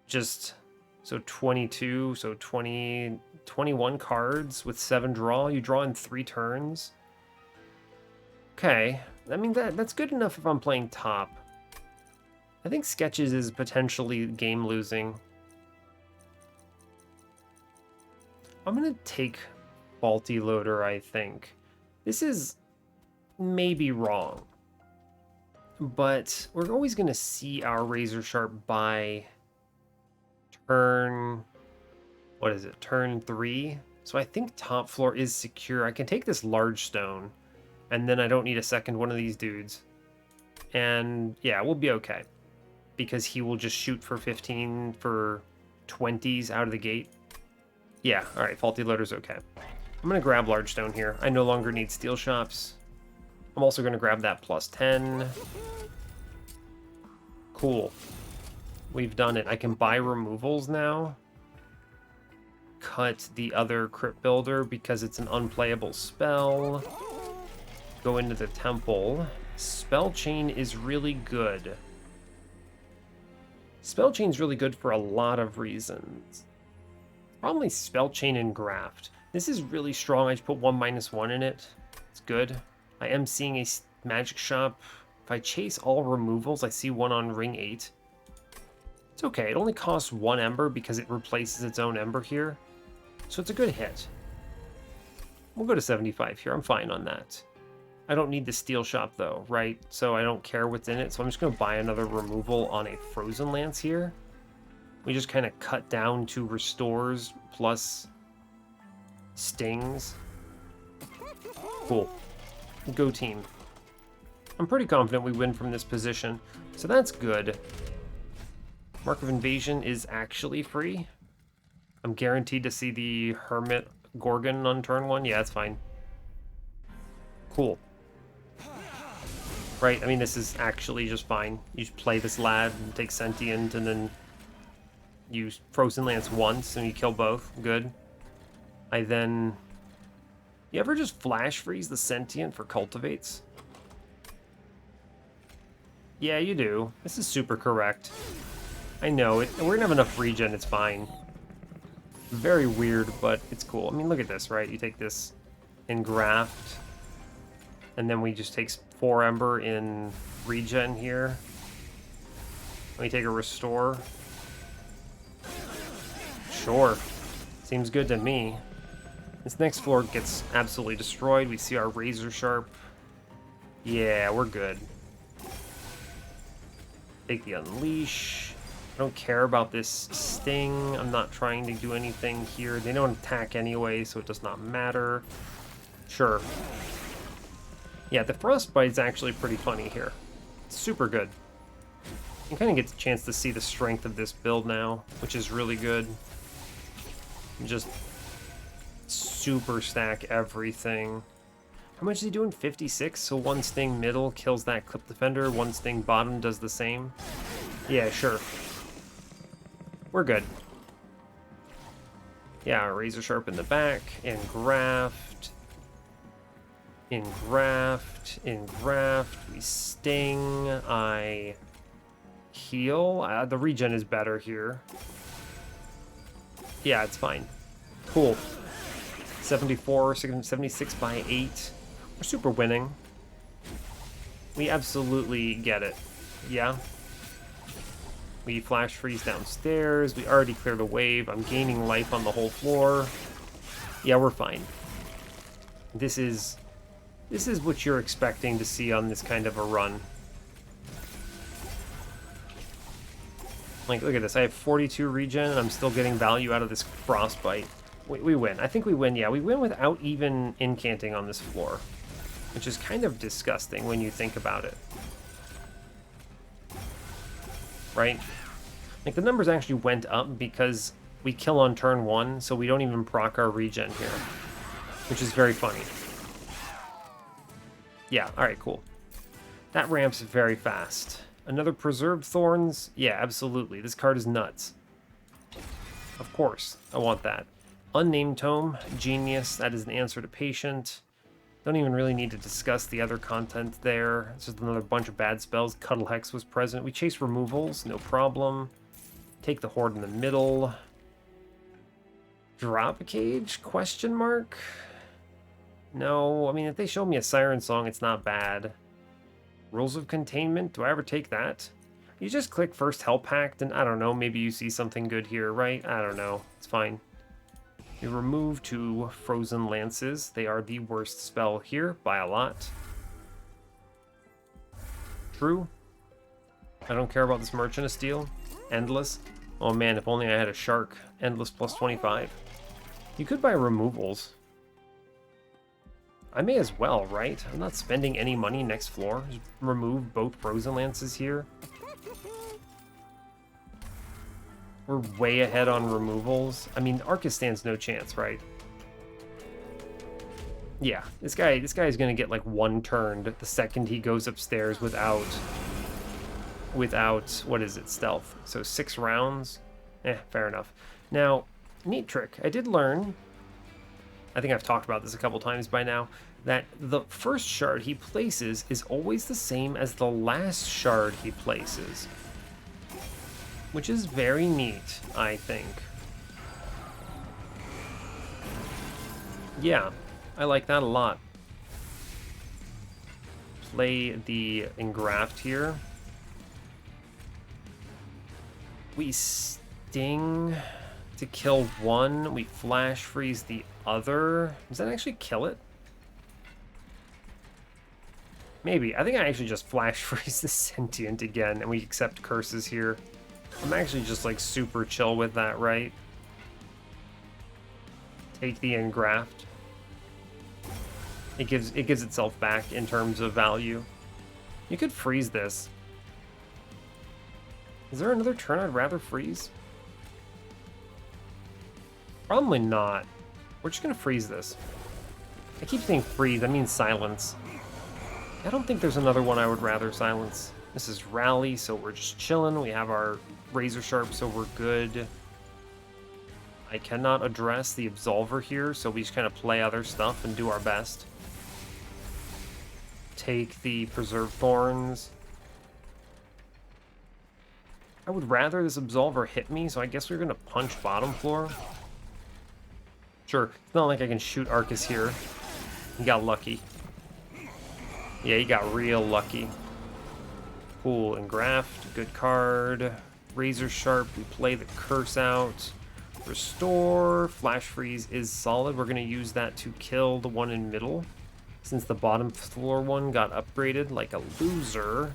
just, so 22, so 20, 21 cards with 7 draw. You draw in 3 turns. Okay, I mean, that's good enough if I'm playing top. I think Sketches is potentially game losing. I'm gonna take Faulty Loader, I think. This is maybe wrong, but we're always gonna see our Razor Sharp by turn, what is it, turn 3? So I think top floor is secure. I can take this Large Stone, and then I don't need a second one of these dudes. And yeah, we'll be okay, because he will just shoot for 15 for 20s out of the gate. Yeah, alright, Faulty Loader's okay. I'm going to grab Large Stone here. I no longer need Steel Shops. I'm also going to grab that +10. Cool. We've done it. I can buy removals now. Cut the other Crypt Builder because it's an unplayable spell. Go into the Temple. Spell Chain is really good. Spell Chain's really good for a lot of reasons. Probably Spell Chain and Graft. This is really strong. I just put 1/1 in it. It's good. I am seeing a Magic Shop. If I chase all removals, I see one on ring 8. It's okay. It only costs 1 Ember because it replaces its own Ember here. So it's a good hit. We'll go to 75 here. I'm fine on that. I don't need the Steel Shop though, right? So I don't care what's in it. So I'm just going to buy another removal on a Frozen Lance here. We just kind of cut down to restores plus stings. Cool. Go team. I'm pretty confident we win from this position, so that's good. Mark of Invasion is actually free. I'm guaranteed to see the Hermit Gorgon on turn 1. Yeah, that's fine. Cool. Right, I mean, this is actually just fine. You just play this lad and take Sentient, and then you Frozen Lance once, and you kill both. Good. I then... You ever just flash freeze the Sentient for Cultivates? Yeah, you do. This is super correct. I know it. We're gonna have enough regen. It's fine. Very weird, but it's cool. I mean, look at this, right? You take this in graft, and then we just take 4 Ember in regen here. We take a restore. Sure. Seems good to me. This next floor gets absolutely destroyed. We see our razor sharp. Yeah, we're good. Take the unleash. I don't care about this sting. I'm not trying to do anything here. They don't attack anyway, so it does not matter. Sure. Yeah, the frostbite's actually pretty funny here. It's super good. You kind of get the chance to see the strength of this build now, which is really good. Just super stack everything. How much is he doing? 56? So 1 sting middle kills that clip defender, 1 sting bottom does the same. Yeah, sure. We're good. Yeah, razor sharp in the back, engraft, engraft, engraft. We sting. I heal. The regen is better here. Yeah, it's fine. Cool. 74, 76 by 8. We're super winning. We absolutely get it. Yeah. We flash freeze downstairs. We already cleared a wave. I'm gaining life on the whole floor. Yeah, we're fine. This is what you're expecting to see on this kind of a run. Like, look at this. I have 42 regen, and I'm still getting value out of this frostbite. We win. I think we win. Yeah, we win without even incanting on this floor, which is kind of disgusting when you think about it. Right? Like, the numbers actually went up because we kill on turn 1, so we don't even proc our regen here, which is very funny. Yeah, alright, cool. That ramps very fast. Another Preserved Thorns? Yeah, absolutely. This card is nuts. Of course, I want that. Unnamed Tome, genius. That is an answer to Patient. Don't even really need to discuss the other content there. It's just another bunch of bad spells. Cuddle Hex was present. We chase removals, no problem. Take the Horde in the middle. Drop a cage? Question mark? No, I mean, if they show me a Siren Song, it's not bad. Rules of Containment? Do I ever take that? You just click first Hell Pact, and I don't know, maybe you see something good here, right? I don't know. It's fine. We remove 2 Frozen Lances. They are the worst spell here by a lot. True. I don't care about this Merchant of Steel. Endless. Oh man, if only I had a Shark. Endless plus 25. You could buy removals. I may as well, right? I'm not spending any money next floor. Just remove both Frozen Lances here. We're way ahead on removals. I mean, Arcus stands no chance, right? Yeah, this guy is gonna get like 1 turned the second he goes upstairs without what is it, stealth. So 6 rounds. Fair enough. Now, neat trick. I did learn, I think I've talked about this a couple times by now, that the first shard he places is always the same as the last shard he places. Which is very neat, I think. Yeah, I like that a lot. Play the engraft here. We sting to kill 1. We flash freeze the other. Does that actually kill it? Maybe. I think I actually just flash freeze the sentient again, and we accept curses here. I'm actually just like super chill with that, right? Take the engraft. It gives itself back in terms of value. You could freeze this. Is there another turn I'd rather freeze? Probably not. We're just gonna freeze this. I keep saying freeze, I mean silence. I don't think there's another one I would rather silence. This is rally, so we're just chilling. We have our razor sharp, so we're good. I cannot address the absolver here, so we just kind of play other stuff and do our best. Take the preserved thorns. I would rather this Absolver hit me, so I guess we're going to punch bottom floor. Sure, it's not like I can shoot Arcus here. He got lucky. Yeah, he got real lucky. Cool, Engraft, good card. Razor Sharp, we play the Curse out. Restore, Flash Freeze is solid. We're going to use that to kill the one in middle, since the bottom floor one got upgraded like a loser.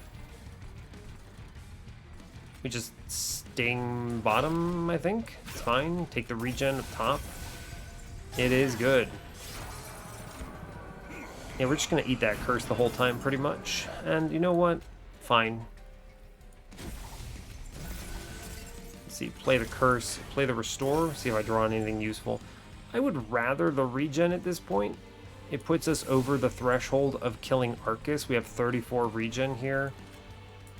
We just sting bottom, I think. It's fine. Take the regen up top. It is good. Yeah, we're just going to eat that curse the whole time, pretty much. And you know what? Fine. Let's see, play the curse, play the restore, see if I draw anything useful. I would rather the regen at this point. It puts us over the threshold of killing Arcus. We have 34 regen here.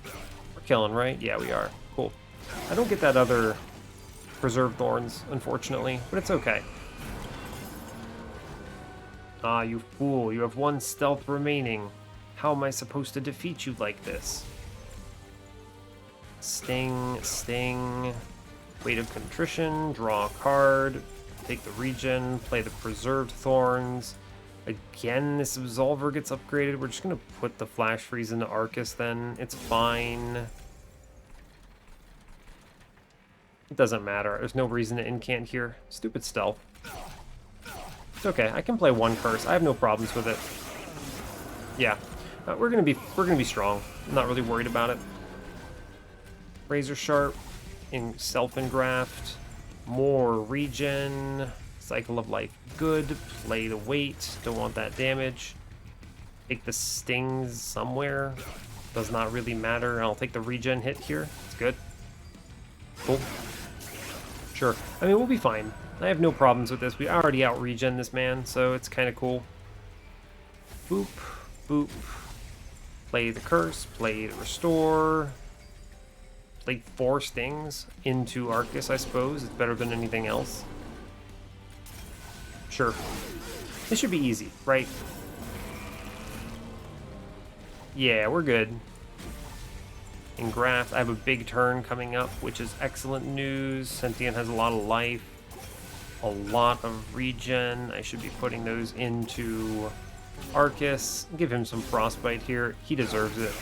We're killing, right? Yeah, we are. Cool. I don't get that other Preserved Thorns, unfortunately, but it's okay. Ah, you fool. You have one stealth remaining. How am I supposed to defeat you like this? Sting, sting. Weight of Contrition, draw a card, take the regen, play the Preserved Thorns. Again, this Absolver gets upgraded. We're just going to put the Flash Freeze into Arcus then. It's fine. It doesn't matter. There's no reason to incant here. Stupid stealth. It's okay. I can play one curse. I have no problems with it. Yeah. We're gonna be strong. I'm not really worried about it. Razor Sharp in self-engraft. More regen. Cycle of Life. Good. Play the weight. Don't want that damage. Take the stings somewhere. Does not really matter. I'll take the regen hit here. It's good. Cool. Sure. I mean, we'll be fine. I have no problems with this. We already out-regen this man, so it's kind of cool. Boop. Boop. Play the curse. Play the restore. Play 4 stings into Arcus, I suppose. It's better than anything else. Sure. This should be easy, right? Yeah, we're good. Engraft, I have a big turn coming up, which is excellent news. Sentient has a lot of life, a lot of regen. I should be putting those into Arcus. Give him some frostbite here. He deserves it.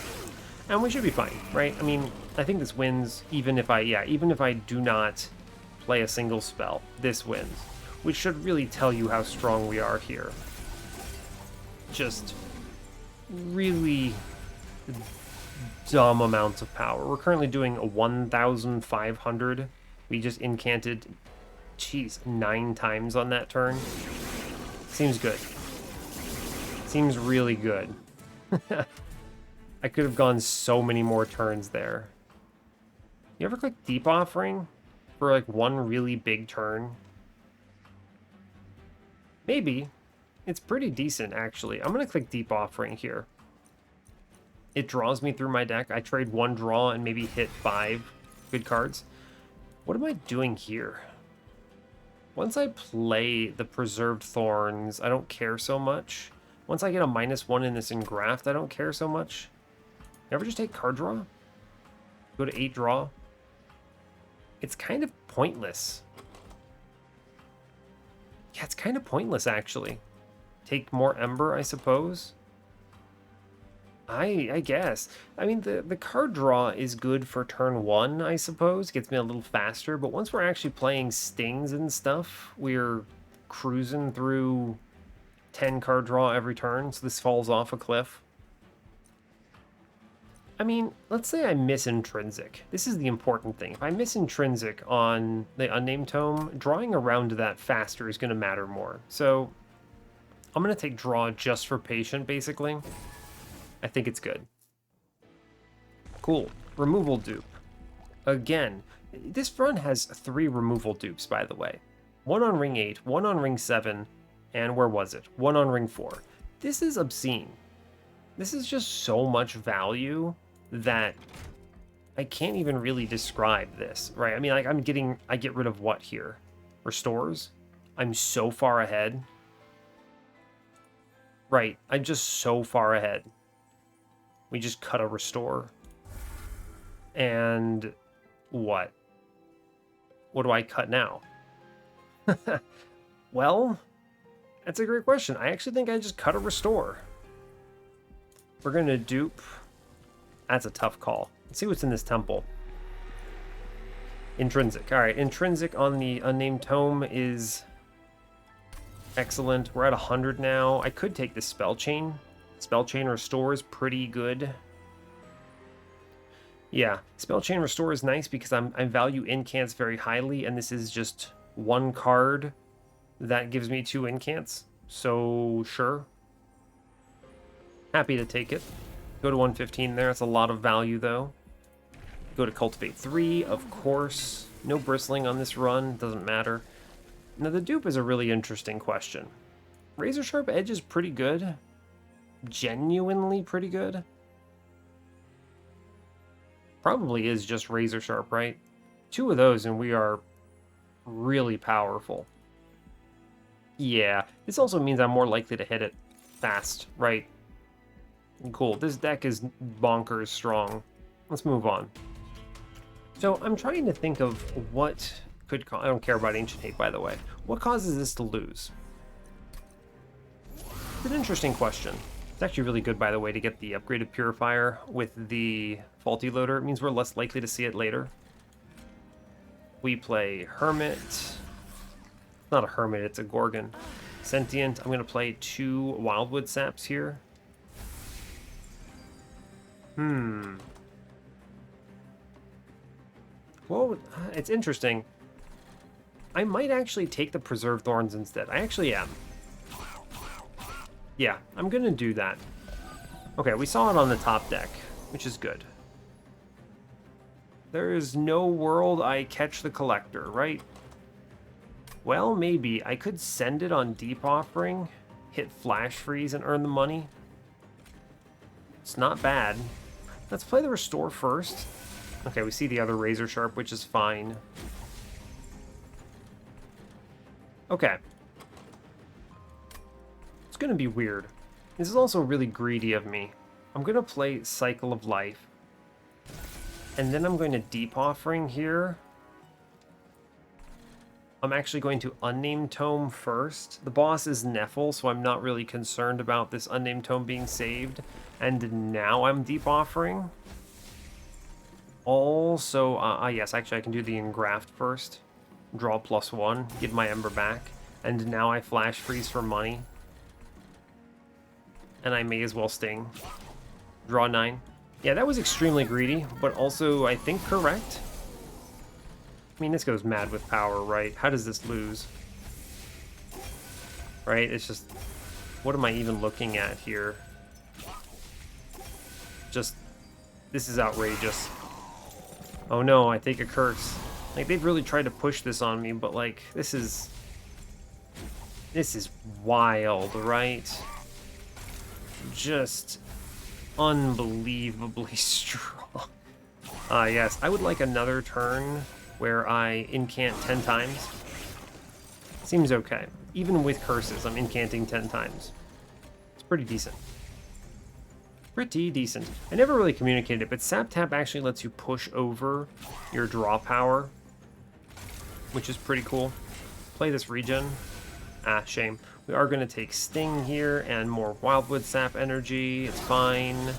And we should be fine, right? I mean, I think this wins even if I do not play a single spell. This wins, which should really tell you how strong we are here. Just really dumb amounts of power. We're currently doing a 1,500. We just incanted, 9 times on that turn. Seems good. Seems really good. I could have gone so many more turns there. You ever click Deep Offering for like one really big turn? Maybe. It's pretty decent, actually. I'm going to click Deep Offering here. It draws me through my deck. I trade 1 draw and maybe hit 5 good cards. What am I doing here? Once I play the Preserved Thorns, I don't care so much. Once I get a -1 in this Engraft, I don't care so much. Never just take card draw? Go to 8 draw? It's kind of pointless. Yeah, it's kind of pointless, actually. Take more Ember, I suppose. I guess. I mean, the card draw is good for turn 1, I suppose. Gets me a little faster, but once we're actually playing stings and stuff, we're cruising through 10 card draw every turn, so this falls off a cliff. I mean, let's say I miss Intrinsic. This is the important thing. If I miss Intrinsic on the Unnamed Tome, drawing around that faster is going to matter more. So I'm going to take draw just for patient, basically. I think it's good. Cool. Removal dupe. Again, this run has 3 removal dupes, by the way. 1 on ring 8, 1 on ring 7, and where was it? 1 on ring 4. This is obscene. This is just so much value that I can't even really describe this, right? I mean, like, I get rid of what here? Restores? I'm so far ahead. Right, I'm just so far ahead. We just cut a restore. And What? What do I cut now? Well, that's a great question. I actually think I just cut a restore. We're going to dupe. That's a tough call. Let's see what's in this temple. Intrinsic. All right, intrinsic on the unnamed tome is excellent. We're at 100 now. I could take the spell chain. Spell chain restore is pretty good. Yeah, spell chain restore is nice because I value incants very highly, and this is just one card that gives me 2 incants. So sure, happy to take it. Go to 115 there. It's a lot of value though. Go to cultivate 3, of course. No bristling on this run, doesn't matter. Now the dupe is a really interesting question. Razor Sharp Edge is pretty good. Genuinely pretty good. Probably is just Razor Sharp, right? 2 of those and we are really powerful. Yeah, this also means I'm more likely to hit it fast, right? Cool, this deck is bonkers strong. Let's move on. So I'm trying to think of what could I don't care about Ancient Hate, by the way. What causes this to lose? It's an interesting question. It's actually really good, by the way, to get the upgraded Purifier with the Faulty Loader. It means we're less likely to see it later. We play Hermit. Not a Hermit, it's a Gorgon. Sentient. I'm going to play 2 Wildwood Saps here. Well, it's interesting. I might actually take the Preserved Thorns instead. I actually am. Yeah, I'm going to do that. Okay, we saw it on the top deck, which is good. There is no world I catch the Collector, right? Well, maybe. I could send it on Deep Offering, hit Flash Freeze, and earn the money. It's not bad. Let's play the Restore first. Okay, we see the other Razor Sharp, which is fine. Okay. It's going to be weird. This is also really greedy of me. I'm going to play Cycle of Life. And then I'm going to Deep Offering here. I'm actually going to Unnamed Tome first. The boss is Nephil, so I'm not really concerned about this Unnamed Tome being saved. And now I'm Deep Offering. Also, yes, actually I can do the Engraft first. Draw +1, get my Ember back. And now I Flash Freeze for money. And I may as well Sting. Draw 9. Yeah, that was extremely greedy, but also, I think, correct. I mean, this goes mad with power, right? How does this lose? Right? It's just... What am I even looking at here? Just... This is outrageous. Oh no, I take a curse. Like, they've really tried to push this on me, but, like, this is wild, right? Just unbelievably strong. Yes, I would like another turn where I incant 10 times. Seems okay. Even with curses, I'm incanting 10 times. It's pretty decent. Pretty decent. I never really communicated it, but Sap Tap actually lets you push over your draw power, which is pretty cool. Play this regen. Ah, shame. We are going to take Sting here and more Wildwood Sap energy. It's fine.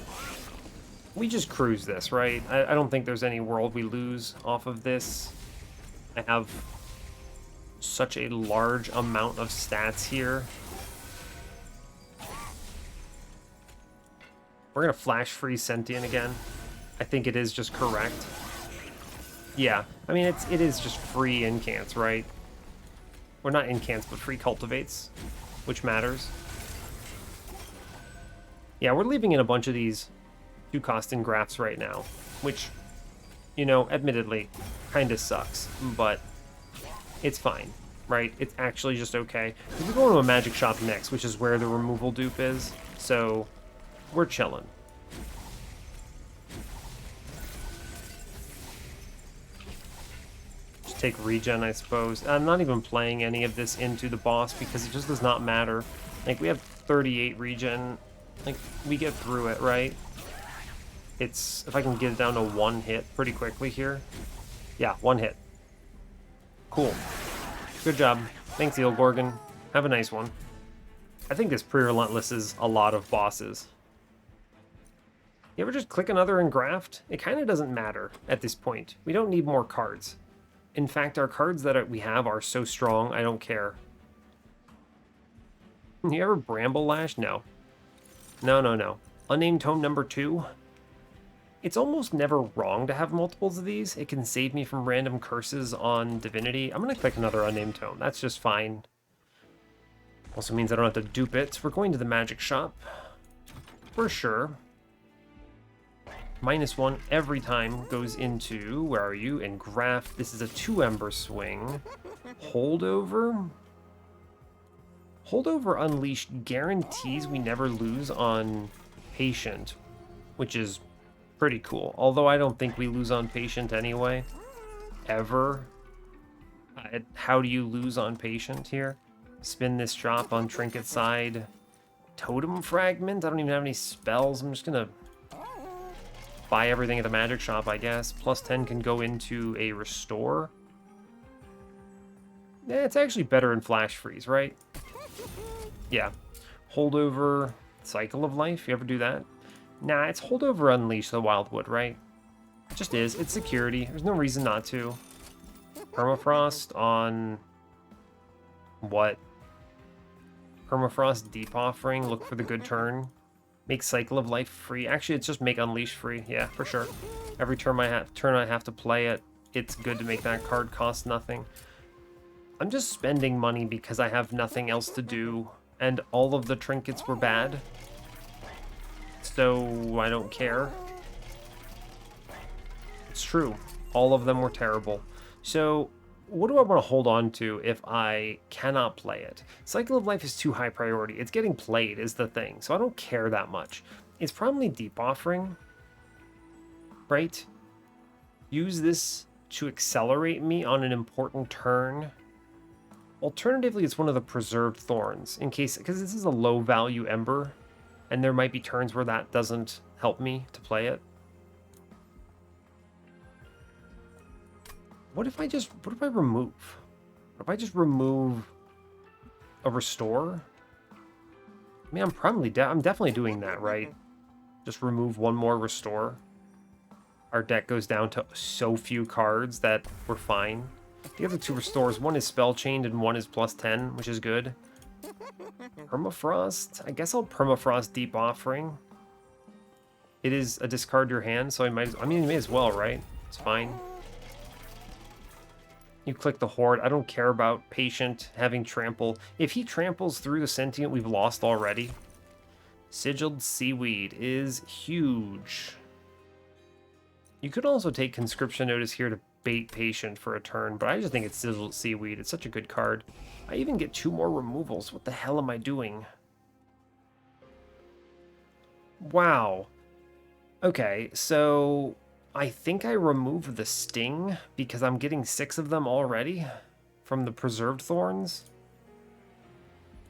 We just cruise this, right? I don't think there's any world we lose off of this. I have such a large amount of stats here. We're going to Flash Freeze Sentient again. I think it is just correct. Yeah, I mean, it is just free incants, right? Or not incants, but free cultivates, which matters. Yeah, we're leaving in a bunch of these 2-cost Engrafts right now, which, you know, admittedly, kind of sucks, but it's fine, right? It's actually just okay. We're going to a magic shop next, which is where the removal dupe is, so we're chilling. Just take regen, I suppose. I'm not even playing any of this into the boss because it just does not matter. Like, we have 38 regen. Like, we get through it, right? It's, if I can get it down to 1 hit pretty quickly here. Yeah, one hit. Cool. Good job. Thanks, Eel Gorgon. Have a nice one. I think this Pre-Relentless is a lot of bosses. You ever just click another engraft? It kind of doesn't matter at this point. We don't need more cards. In fact, our cards that we have are so strong, I don't care. You ever Bramble Lash? No. No. Unnamed Tome number 2. It's almost never wrong to have multiples of these. It can save me from random curses on Divinity. I'm going to click another Unnamed Tome. That's just fine. Also means I don't have to dupe it. We're going to the magic shop. For sure. -1 every time goes into, where are you? Engraft. This is a 2 Ember swing. Holdover. Holdover Unleashed guarantees we never lose on Patient, which is pretty cool. Although I don't think we lose on Patient anyway. Ever. How do you lose on Patient here? Spin this shop on Trinket side. Totem Fragment? I don't even have any spells. I'm just gonna buy everything at the magic shop, I guess. +10 can go into a restore. Yeah, it's actually better in Flash Freeze, right? Yeah. Holdover Cycle of Life. You ever do that? Nah, it's Holdover Unleash the Wildwood, right? It just is. It's security. There's no reason not to. Permafrost on what? Permafrost Deep Offering. Look for the good turn. Make Cycle of Life free. Actually, it's just make Unleash free. Yeah, for sure. Every turn I have to play it, it's good to make that card cost nothing. I'm just spending money because I have nothing else to do, and all of the trinkets were bad. So I don't care. It's true. All of them were terrible. So what do I want to hold on to if I cannot play it? Cycle of Life is too high priority. It's getting played is the thing, so I don't care that much. It's probably Deep Offering, right? Use this to accelerate me on an important turn. Alternatively, it's one of the Preserved Thorns, in case, because this is a low value Ember, and there might be turns where that doesn't help me to play it. What if I remove? What if I just remove a restore? I mean, I'm definitely doing that, right? Just remove one more restore. Our deck goes down to so few cards that we're fine. The other 2 restores, one is spell chained and one is +10, which is good. Permafrost? I guess I'll Permafrost Deep Offering. It is a discard your hand, so I may as well, right? It's fine. You click the Horde. I don't care about Patient having Trample. If he tramples through the Sentient, we've lost already. Sigiled Seaweed is huge. You could also take Conscription Notice here to bait Patient for a turn, but I just think it's Sigiled Seaweed. It's such a good card. I even get 2 more removals. What the hell am I doing? Wow. Okay, so I think I removed the Sting because I'm getting 6 of them already from the Preserved Thorns.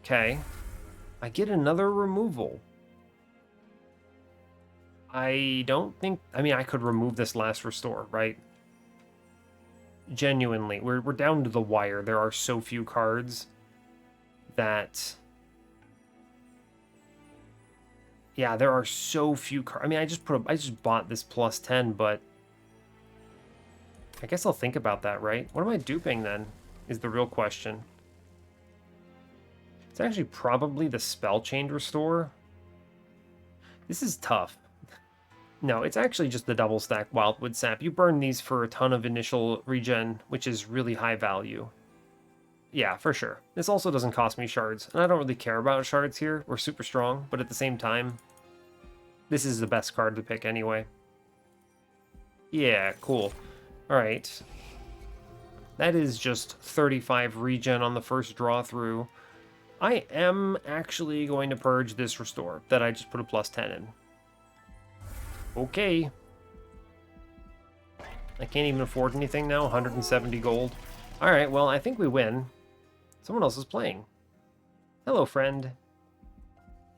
Okay. I get another removal. I don't think... I mean, I could remove this last restore, right? Genuinely. We're down to the wire. There are so few cards that... Yeah, there are so few cards. I mean, I just bought this +10, but... I guess I'll think about that, right? What am I duping, then? Is the real question. It's actually probably the Spell Chained Restore. This is tough. No, it's actually just the double stack Wildwood Sap. You burn these for a ton of initial regen, which is really high value. Yeah, for sure. This also doesn't cost me shards, and I don't really care about shards here. We're super strong, but at the same time, this is the best card to pick anyway. Yeah, cool. Alright. That is just 35 regen on the first draw through. I am actually going to purge this restore that I just put a +10 in. Okay. I can't even afford anything now. 170 gold. Alright, well, I think we win. Someone else is playing. Hello, friend.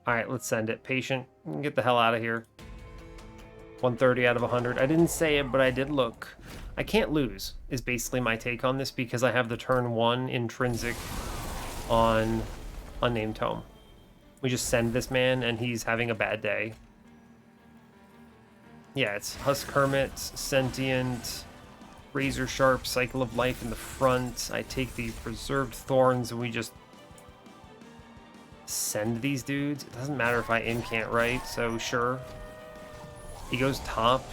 Alright, let's send it. Patient. Get the hell out of here. 130 out of 100. I didn't say it, but I did look. I can't lose, is basically my take on this, because I have the turn 1 intrinsic on Unnamed Tome. We just send this man, and he's having a bad day. Yeah, it's Husk Hermit, Sentient, Razor Sharp, Cycle of Life in the front. I take these Preserved Thorns, and we just send these dudes. It doesn't matter if I incant right, so sure. He goes top.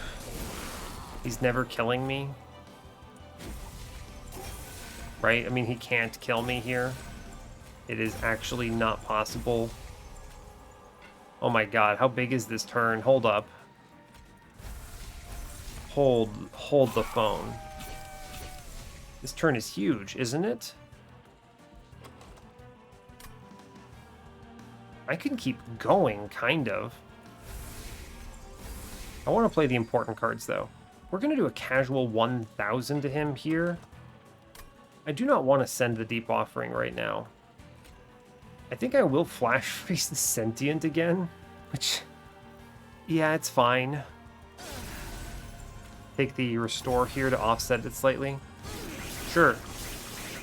He's never killing me. Right? I mean, he can't kill me here. It is actually not possible. Oh my god, how big is this turn? Hold up. Hold the phone. This turn is huge, isn't it? I can keep going, kind of. I want to play the important cards, though. We're going to do a casual 1,000 to him here. I do not want to send the Deep Offering right now. I think I will Flash Freeze the Sentient again, which, yeah, it's fine. Take the Restore here to offset it slightly. Sure.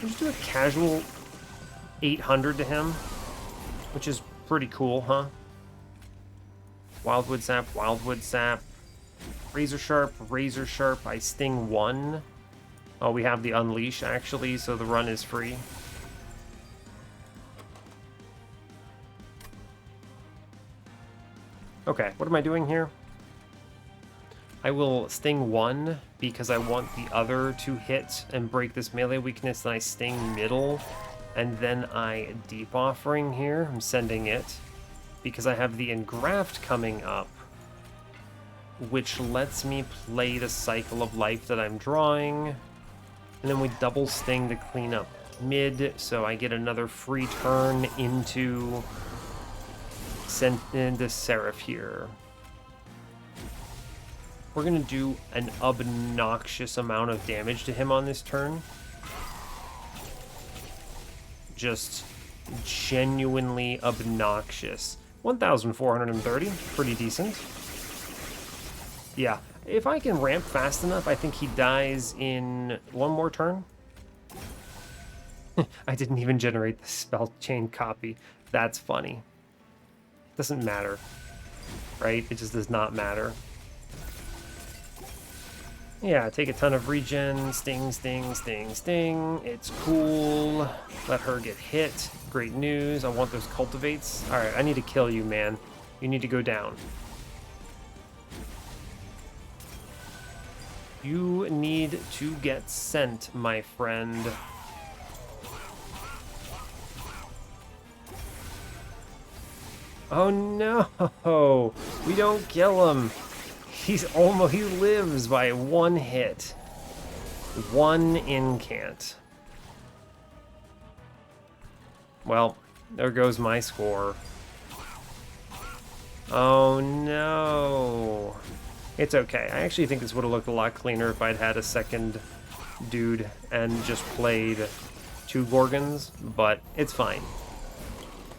Just do a casual 800 to him, which is pretty cool, huh? Wildwood Sap, Wildwood Sap. Razor Sharp, I Sting 1. Oh, we have the Unleash, actually, so the run is free. Okay, what am I doing here? I will Sting 1 because I want the other to hit and break this melee weakness, and I Sting middle, and then I Deep Offering here. I'm sending it because I have the Engraft coming up, which lets me play the Cycle of Life that I'm drawing, and then we double Sting to clean up mid, so I get another free turn into Seraph here. We're going to do an obnoxious amount of damage to him on this turn. Just genuinely obnoxious. 1,430, pretty decent. Yeah, if I can ramp fast enough, I think he dies in one more turn. I didn't even generate the spell chain copy. That's funny. Doesn't matter, right? It just does not matter. Yeah, take a ton of regen, sting, sting, sting, sting. It's cool. Let her get hit. Great news. I want those cultivates. All right, I need to kill you, man. You need to go down. You need to get sent, my friend. Oh no! We don't kill him. He lives by one hit. One incant. Well, there goes my score. Oh no. It's okay. I actually think this would have looked a lot cleaner if I'd had a second dude and just played 2 Gorgons, but it's fine.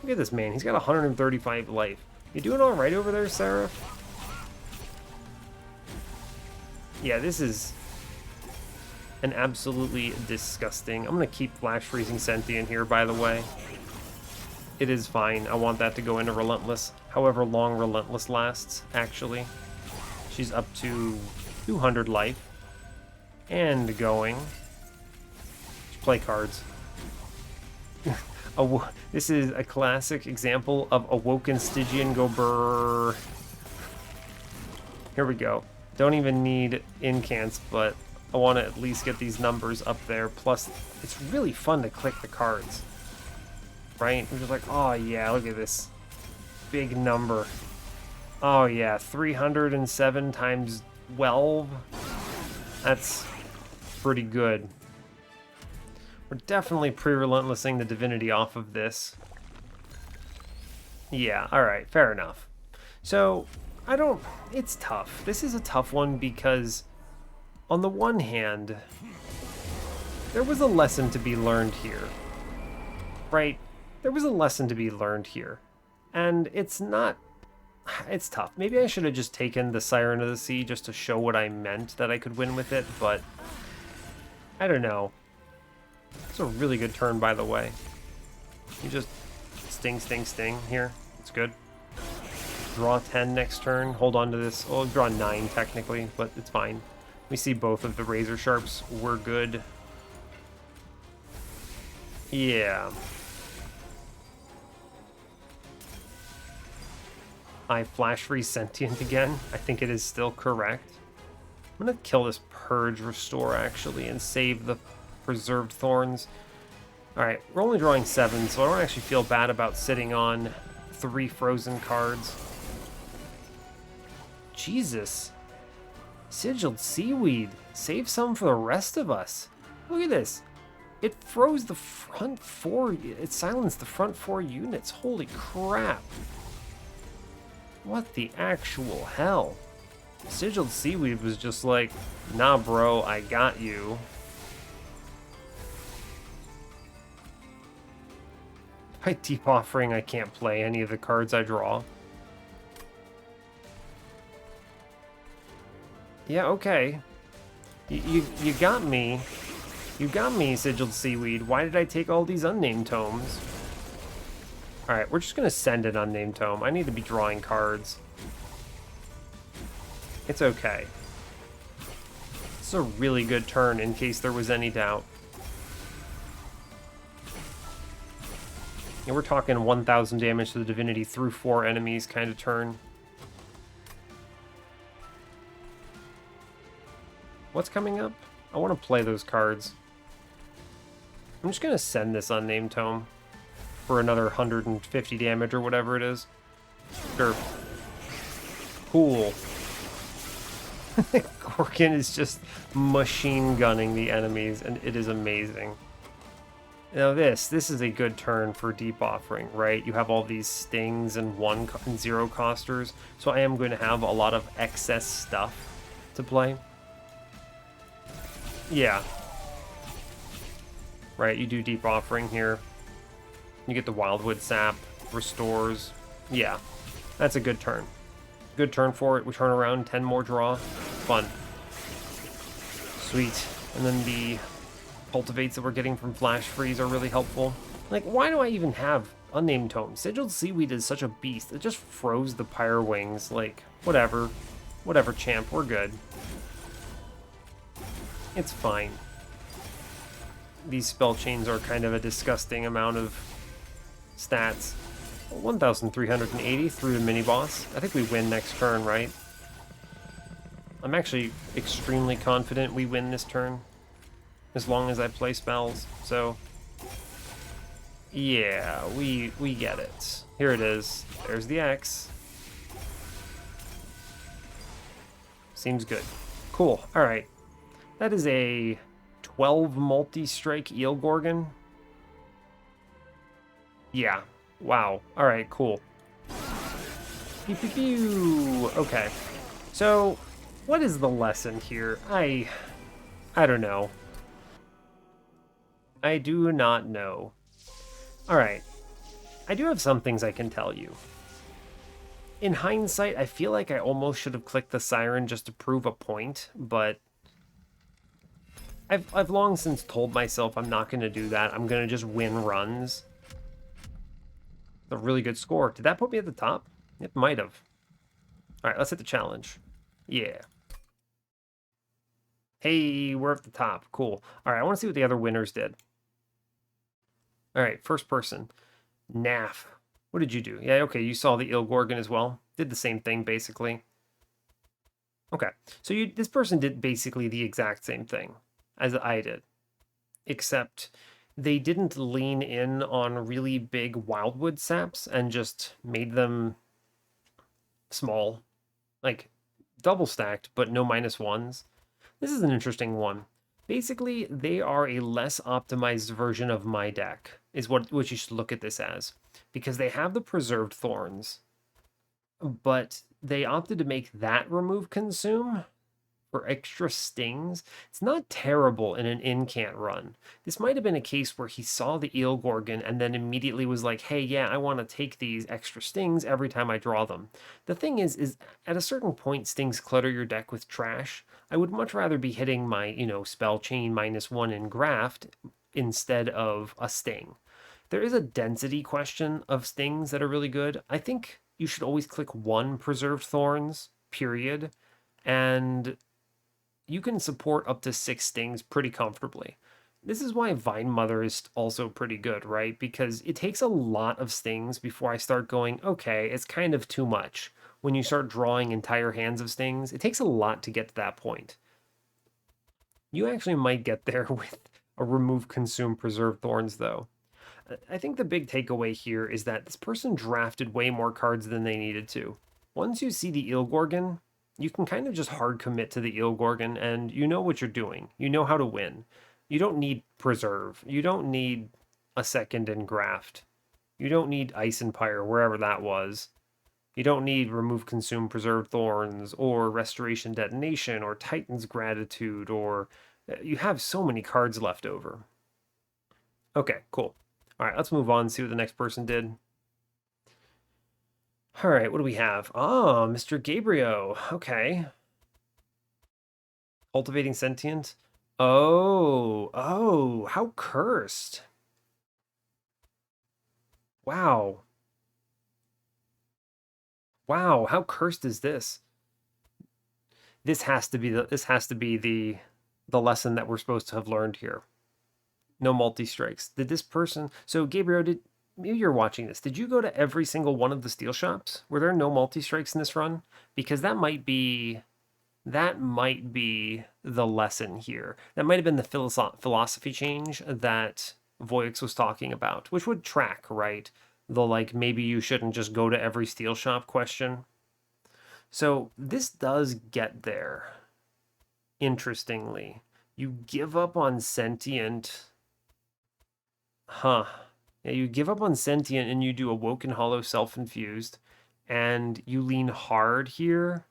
Look at this man. He's got 135 life. You doing all right over there, Seraph? Yeah, this is an absolutely disgusting... I'm going to keep Flash Freezing Sentient here, by the way. It is fine. I want that to go into Relentless. However long Relentless lasts, actually. She's up to 200 life. And going. Just play cards. This is a classic example of Awoken Stygian go brrr. Here we go. Don't even need incants, but I want to at least get these numbers up there. Plus, it's really fun to click the cards. Right? We're just like, oh yeah, look at this big number. Oh yeah, 307 times 12. That's pretty good. We're definitely pre-relentlessing the Divinity off of this. Yeah, alright, fair enough. So, it's tough. This is a tough one because, on the one hand, there was a lesson to be learned here. Right? There was a lesson to be learned here. And it's not... It's tough. Maybe I should have just taken the Siren of the Sea just to show what I meant that I could win with it, but I don't know. It's a really good turn, by the way. You just sting, sting, sting here. It's good. Draw 10 next turn. Hold on to this. Oh, draw 9 technically, but it's fine. We see both of the Razor Sharps. We're good. Yeah. I flash freeze Sentient again. I think it is still correct. I'm gonna kill this Purge Restore actually and save the Preserved Thorns. Alright, we're only drawing 7, so I don't actually feel bad about sitting on 3 frozen cards. Jesus. Sigiled Seaweed. Save some for the rest of us. Look at this. It froze the front 4. It silenced the front 4 units. Holy crap. What the actual hell? Sigiled Seaweed was just like, nah bro, I got you. By Deep Offering, I can't play any of the cards I draw. Yeah, okay. You got me. You got me, Sigiled Seaweed. Why did I take all these unnamed tomes? Alright, we're just gonna send an unnamed tome. I need to be drawing cards. It's okay. This is a really good turn in case there was any doubt. And we're talking 1,000 damage to the Divinity through 4 enemies kind of turn. What's coming up? I want to play those cards. I'm just going to send this unnamed tome for another 150 damage or whatever it is. Sure. Cool. Gorkin is just machine gunning the enemies, and it is amazing. Now this is a good turn for Deep Offering, right? You have all these stings and 1 and 0 costers, so I am going to have a lot of excess stuff to play. Yeah. Right, you do Deep Offering here. You get the Wildwood Sap, restores. Yeah, that's a good turn. Good turn for it. We turn around, 10 more draw. Fun. Sweet. And then the cultivates that we're getting from Flash Freeze are really helpful. Like, why do I even have unnamed tomes? Sigiled Seaweed is such a beast. It just froze the Pyre Wings. Like, whatever. Whatever, champ. We're good. It's fine. These spell chains are kind of a disgusting amount of stats. 1,380 through the mini-boss. I think we win next turn, right? I'm actually extremely confident we win this turn. As long as I play spells, so... yeah, we get it. Here it is. There's the X. Seems good. Cool, alright. That is a 12 multi-strike Eel Gorgon. Yeah. Wow. Alright, cool. Pew, pew, pew. Okay. So, what is the lesson here? I don't know. I do not know. Alright. I do have some things I can tell you. In hindsight, I feel like I almost should have clicked the Siren just to prove a point, but I've long since told myself I'm not going to do that. I'm going to just win runs. A really good score. Did that put me at the top? It might have. Alright, let's hit the challenge. Yeah. Hey, we're at the top. Cool. Alright, I want to see what the other winners did. Alright, first person. Naff. What did you do? Yeah, okay, you saw the Eel Gorgon as well. Did the same thing, basically. Okay, so this person did basically the exact same thing as I did. Except they didn't lean in on really big Wildwood Saps and just made them small. Like, double stacked, but no -1s. This is an interesting one. Basically, they are a less optimized version of my deck, is what you should look at this as. Because they have the Preserved Thorns, but they opted to make that remove consume for extra stings, it's not terrible in an incant run. This might have been a case where he saw the Eel Gorgon and then immediately was like, hey, yeah, I want to take these extra stings every time I draw them. The thing is at a certain point, stings clutter your deck with trash. I would much rather be hitting my, spell chain -1 in graft instead of a sting. There is a density question of stings that are really good. I think you should always click one preserved thorns, period. And you can support up to 6 stings pretty comfortably. This is why Vine Mother is also pretty good, right? Because it takes a lot of stings before I start going, okay, it's kind of too much. When you start drawing entire hands of stings, it takes a lot to get to that point. You actually might get there with a remove, consume, preserve thorns, though. I think the big takeaway here is that this person drafted way more cards than they needed to. Once you see the Eel Gorgon, you can kind of just hard commit to the Eel Gorgon and you know what you're doing. You know how to win. You don't need Preserve. You don't need a second in Graft. You don't need Ice Empire, wherever that was. You don't need Remove, Consume, Preserve Thorns, or Restoration Detonation, or Titan's Gratitude, or you have so many cards left over. Okay, cool. All right, let's move on and see what the next person did. All right, what do we have? Oh, Mr. Gabriel. Okay. Cultivating Sentient. Oh, how cursed. Wow. Wow, how cursed is this? This has to be the lesson that we're supposed to have learned here. No multi-strikes. Did this person So Gabriel, maybe you're watching this. Did you go to every single one of the steel shops? Were there no multi-strikes in this run? Because that might be the lesson here. That might have been the philosophy change that Voyix was talking about, which would track, right? The like, maybe you shouldn't just go to every steel shop question. So this does get there, interestingly. You give up on Sentient. Huh. Yeah, you give up on Sentient and you do Awoken Hollow Self-Infused, and you lean hard here.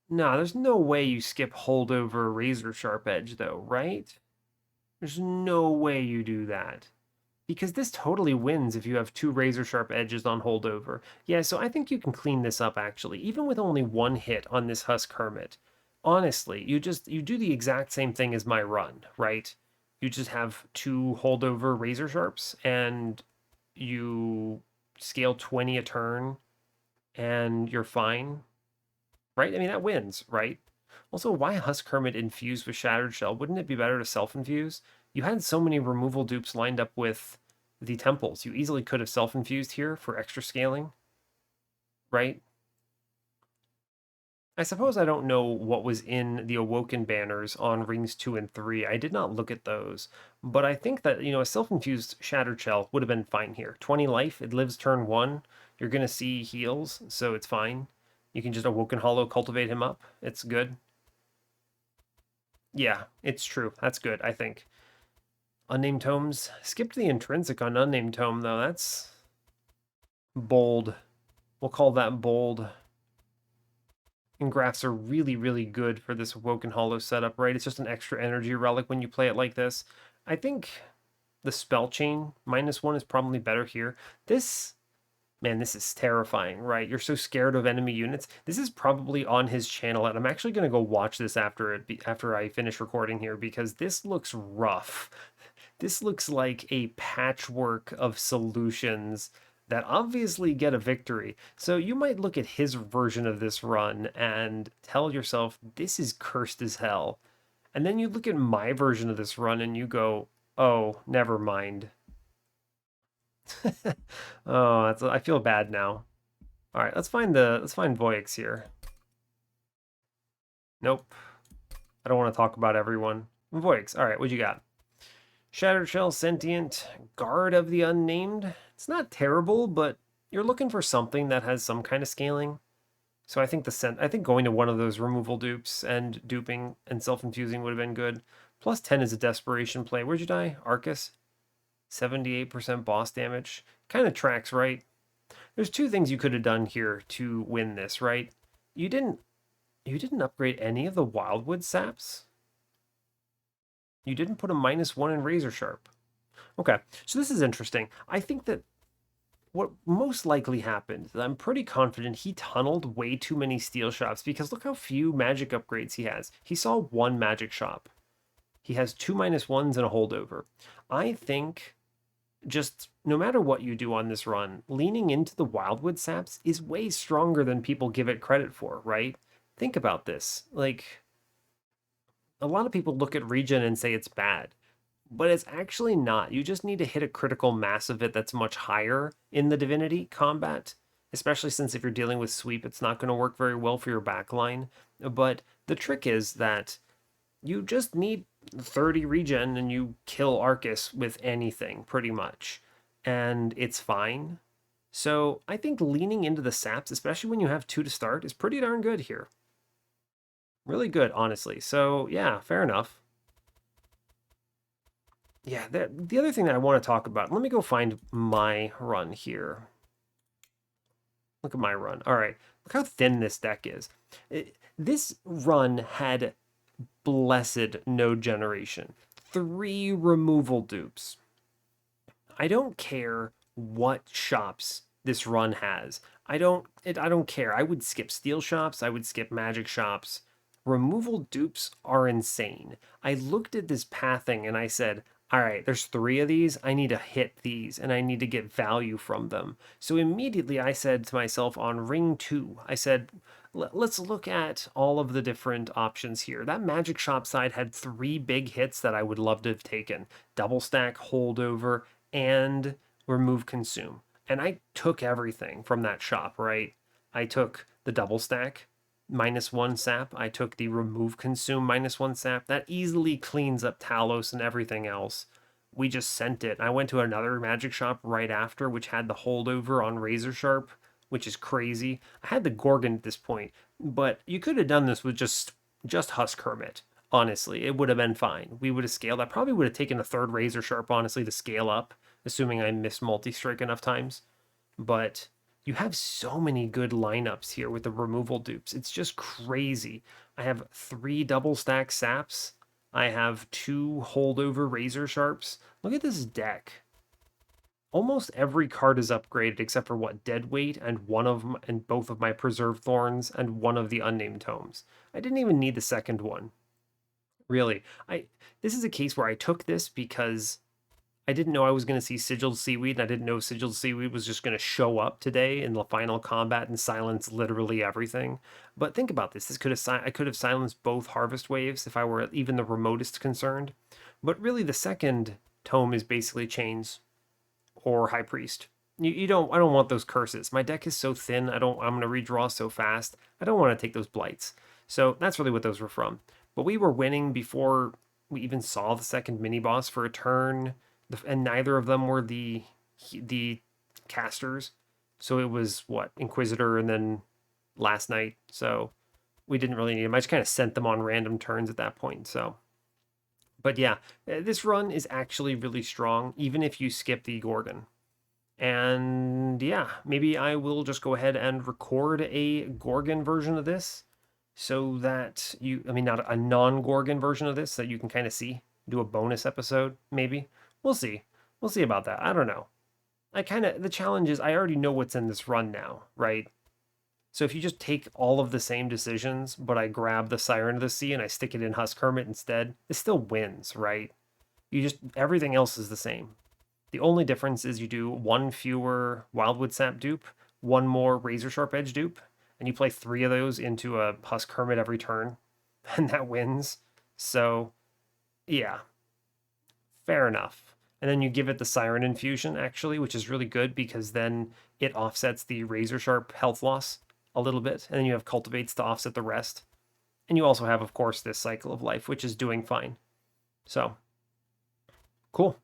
No, there's no way you skip Holdover Razor Sharp Edge, though, right? There's no way you do that. Because this totally wins if you have 2 Razor Sharp Edges on Holdover. Yeah, so I think you can clean this up, actually. Even with only 1 hit on this Husk Hermit. Honestly, you do the exact same thing as my run, right? You just have 2 Holdover Razor Sharps, and you scale 20 a turn, and you're fine. Right? I mean, that wins, right? Also, why Husk Hermit infused with Shattered Shell? Wouldn't it be better to self-infuse? You had so many removal dupes lined up with the temples. You easily could have self-infused here for extra scaling, right? I suppose I don't know what was in the Awoken banners on rings 2 and 3. I did not look at those, but I think that, a self-infused Shattered Shell would have been fine here. 20 life, it lives turn 1. You're going to see heals, so it's fine. You can just Awoken Hollow cultivate him up. It's good. Yeah, it's true. That's good, I think. Unnamed Tomes. Skipped the intrinsic on Unnamed Tome, though. That's bold. We'll call that bold. And graphs are really, really good for this Awoken Hollow setup, right? It's just an extra energy relic when you play it like this. I think the spell chain -1 is probably better here. Man, this is terrifying, right? You're so scared of enemy units. This is probably on his channel, and I'm actually going to go watch this after I finish recording here, because this looks rough. This looks like a patchwork of solutions that obviously get a victory. So you might look at his version of this run and tell yourself, this is cursed as hell. And then you look at my version of this run and you go, oh, never mind. Oh, I feel bad now. All right, let's find Voyix here. Nope. I don't want to talk about everyone. Voyix. All right, what you got? Shattered Shell, Sentient, Guard of the Unnamed. It's not terrible, but you're looking for something that has some kind of scaling. So I think going to one of those removal dupes and duping and self-infusing would have been good. Plus 10 is a desperation play. Where'd you die? Arcus? 78% boss damage. Kind of tracks, right? There's 2 things you could have done here to win this, right? You didn't You didn't upgrade any of the Wildwood saps? You didn't put a -1 in Razor Sharp. Okay, so this is interesting. I think that what most likely happened, I'm pretty confident he tunneled way too many steel shops because look how few magic upgrades he has. He saw one magic shop. He has two -1s and a holdover. I think just no matter what you do on this run, leaning into the Wildwood saps is way stronger than people give it credit for, right? Think about this. Like, a lot of people look at regen and say it's bad, but it's actually not. You just need to hit a critical mass of it that's much higher in the Divinity combat, especially since if you're dealing with sweep, it's not going to work very well for your backline. But the trick is that you just need 30 regen and you kill Arcus with anything, pretty much. And it's fine. So I think leaning into the saps, especially when you have two to start, is pretty darn good here. Really good, honestly. So yeah, fair enough. Yeah, the other thing that I want to talk about, let me go find my run here. Look at my run. All right, look how thin this deck is. This run had blessed node generation. 3 removal dupes. I don't care what shops this run has. I don't care. I would skip steel shops, I would skip magic shops. Removal dupes are insane. I looked at this pathing and I said, all right, there's 3 of these. I need to hit these and I need to get value from them. So immediately I said to myself on ring 2, I said, let's look at all of the different options here. That magic shop side had 3 big hits that I would love to have taken: double stack, holdover, and remove consume. And I took everything from that shop, right? I took the double stack, -1 sap. I took the remove consume -1 sap. That easily cleans up Talos and everything else. We just sent it. I went to another magic shop right after, which had the holdover on Razor Sharp, which is crazy. I had the Gorgon at this point, but you could have done this with just Husk Hermit. Honestly, it would have been fine. We would have scaled. I probably would have taken a third Razor Sharp, honestly, to scale up, assuming I missed multi-strike enough times. But you have so many good lineups here with the removal dupes. It's just crazy. I have 3 double stack saps. I have 2 holdover razor sharps. Look at this deck. Almost every card is upgraded except for what, Deadweight and both of my preserved thorns and one of the unnamed tomes. I didn't even need the second one. Really. This is a case where I took this because I didn't know I was going to see Sigiled Seaweed, and I didn't know Sigiled Seaweed was just going to show up today in the final combat and silence literally everything. But think about this. I could have silenced both Harvest Waves if I were even the remotest concerned. But really, the second tome is basically Chains or High Priest. I don't want those curses. My deck is so thin. I'm going to redraw so fast. I don't want to take those blights. So that's really what those were from. But we were winning before we even saw the second mini boss for a turn, and neither of them were the casters. So it was what, Inquisitor and then last night. So we didn't really need them. I just kind of sent them on random turns at that point. So, but yeah, this run is actually really strong, even if you skip the Gorgon. And yeah, maybe I will just go ahead and record a Gorgon version of this so that I mean, not a non-Gorgon version of this, so that you can kind of see, do a bonus episode, maybe. We'll see. We'll see about that. I don't know. The challenge is I already know what's in this run now, right? So if you just take all of the same decisions, but I grab the Siren of the Sea and I stick it in Husk Hermit instead, it still wins, right? Everything else is the same. The only difference is you do 1 fewer Wildwood Sap dupe, 1 more Razor Sharp Edge dupe, and you play 3 of those into a Husk Hermit every turn, and that wins. So, yeah, fair enough. And then you give it the Siren Infusion, actually, which is really good because then it offsets the Razor Sharp health loss a little bit, and then you have Cultivates to offset the rest. And you also have, of course, this Cycle of Life, which is doing fine. So, cool.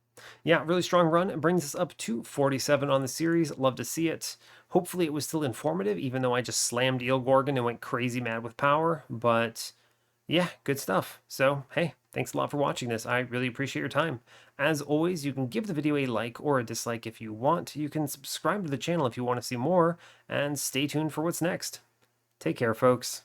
Yeah, really strong run. It brings us up to 47 on the series. Love to see it. Hopefully it was still informative, even though I just slammed Eel Gorgon and went crazy mad with power. But yeah, good stuff. So, hey, thanks a lot for watching this. I really appreciate your time. As always, you can give the video a like or a dislike if you want. You can subscribe to the channel if you want to see more, and stay tuned for what's next. Take care, folks.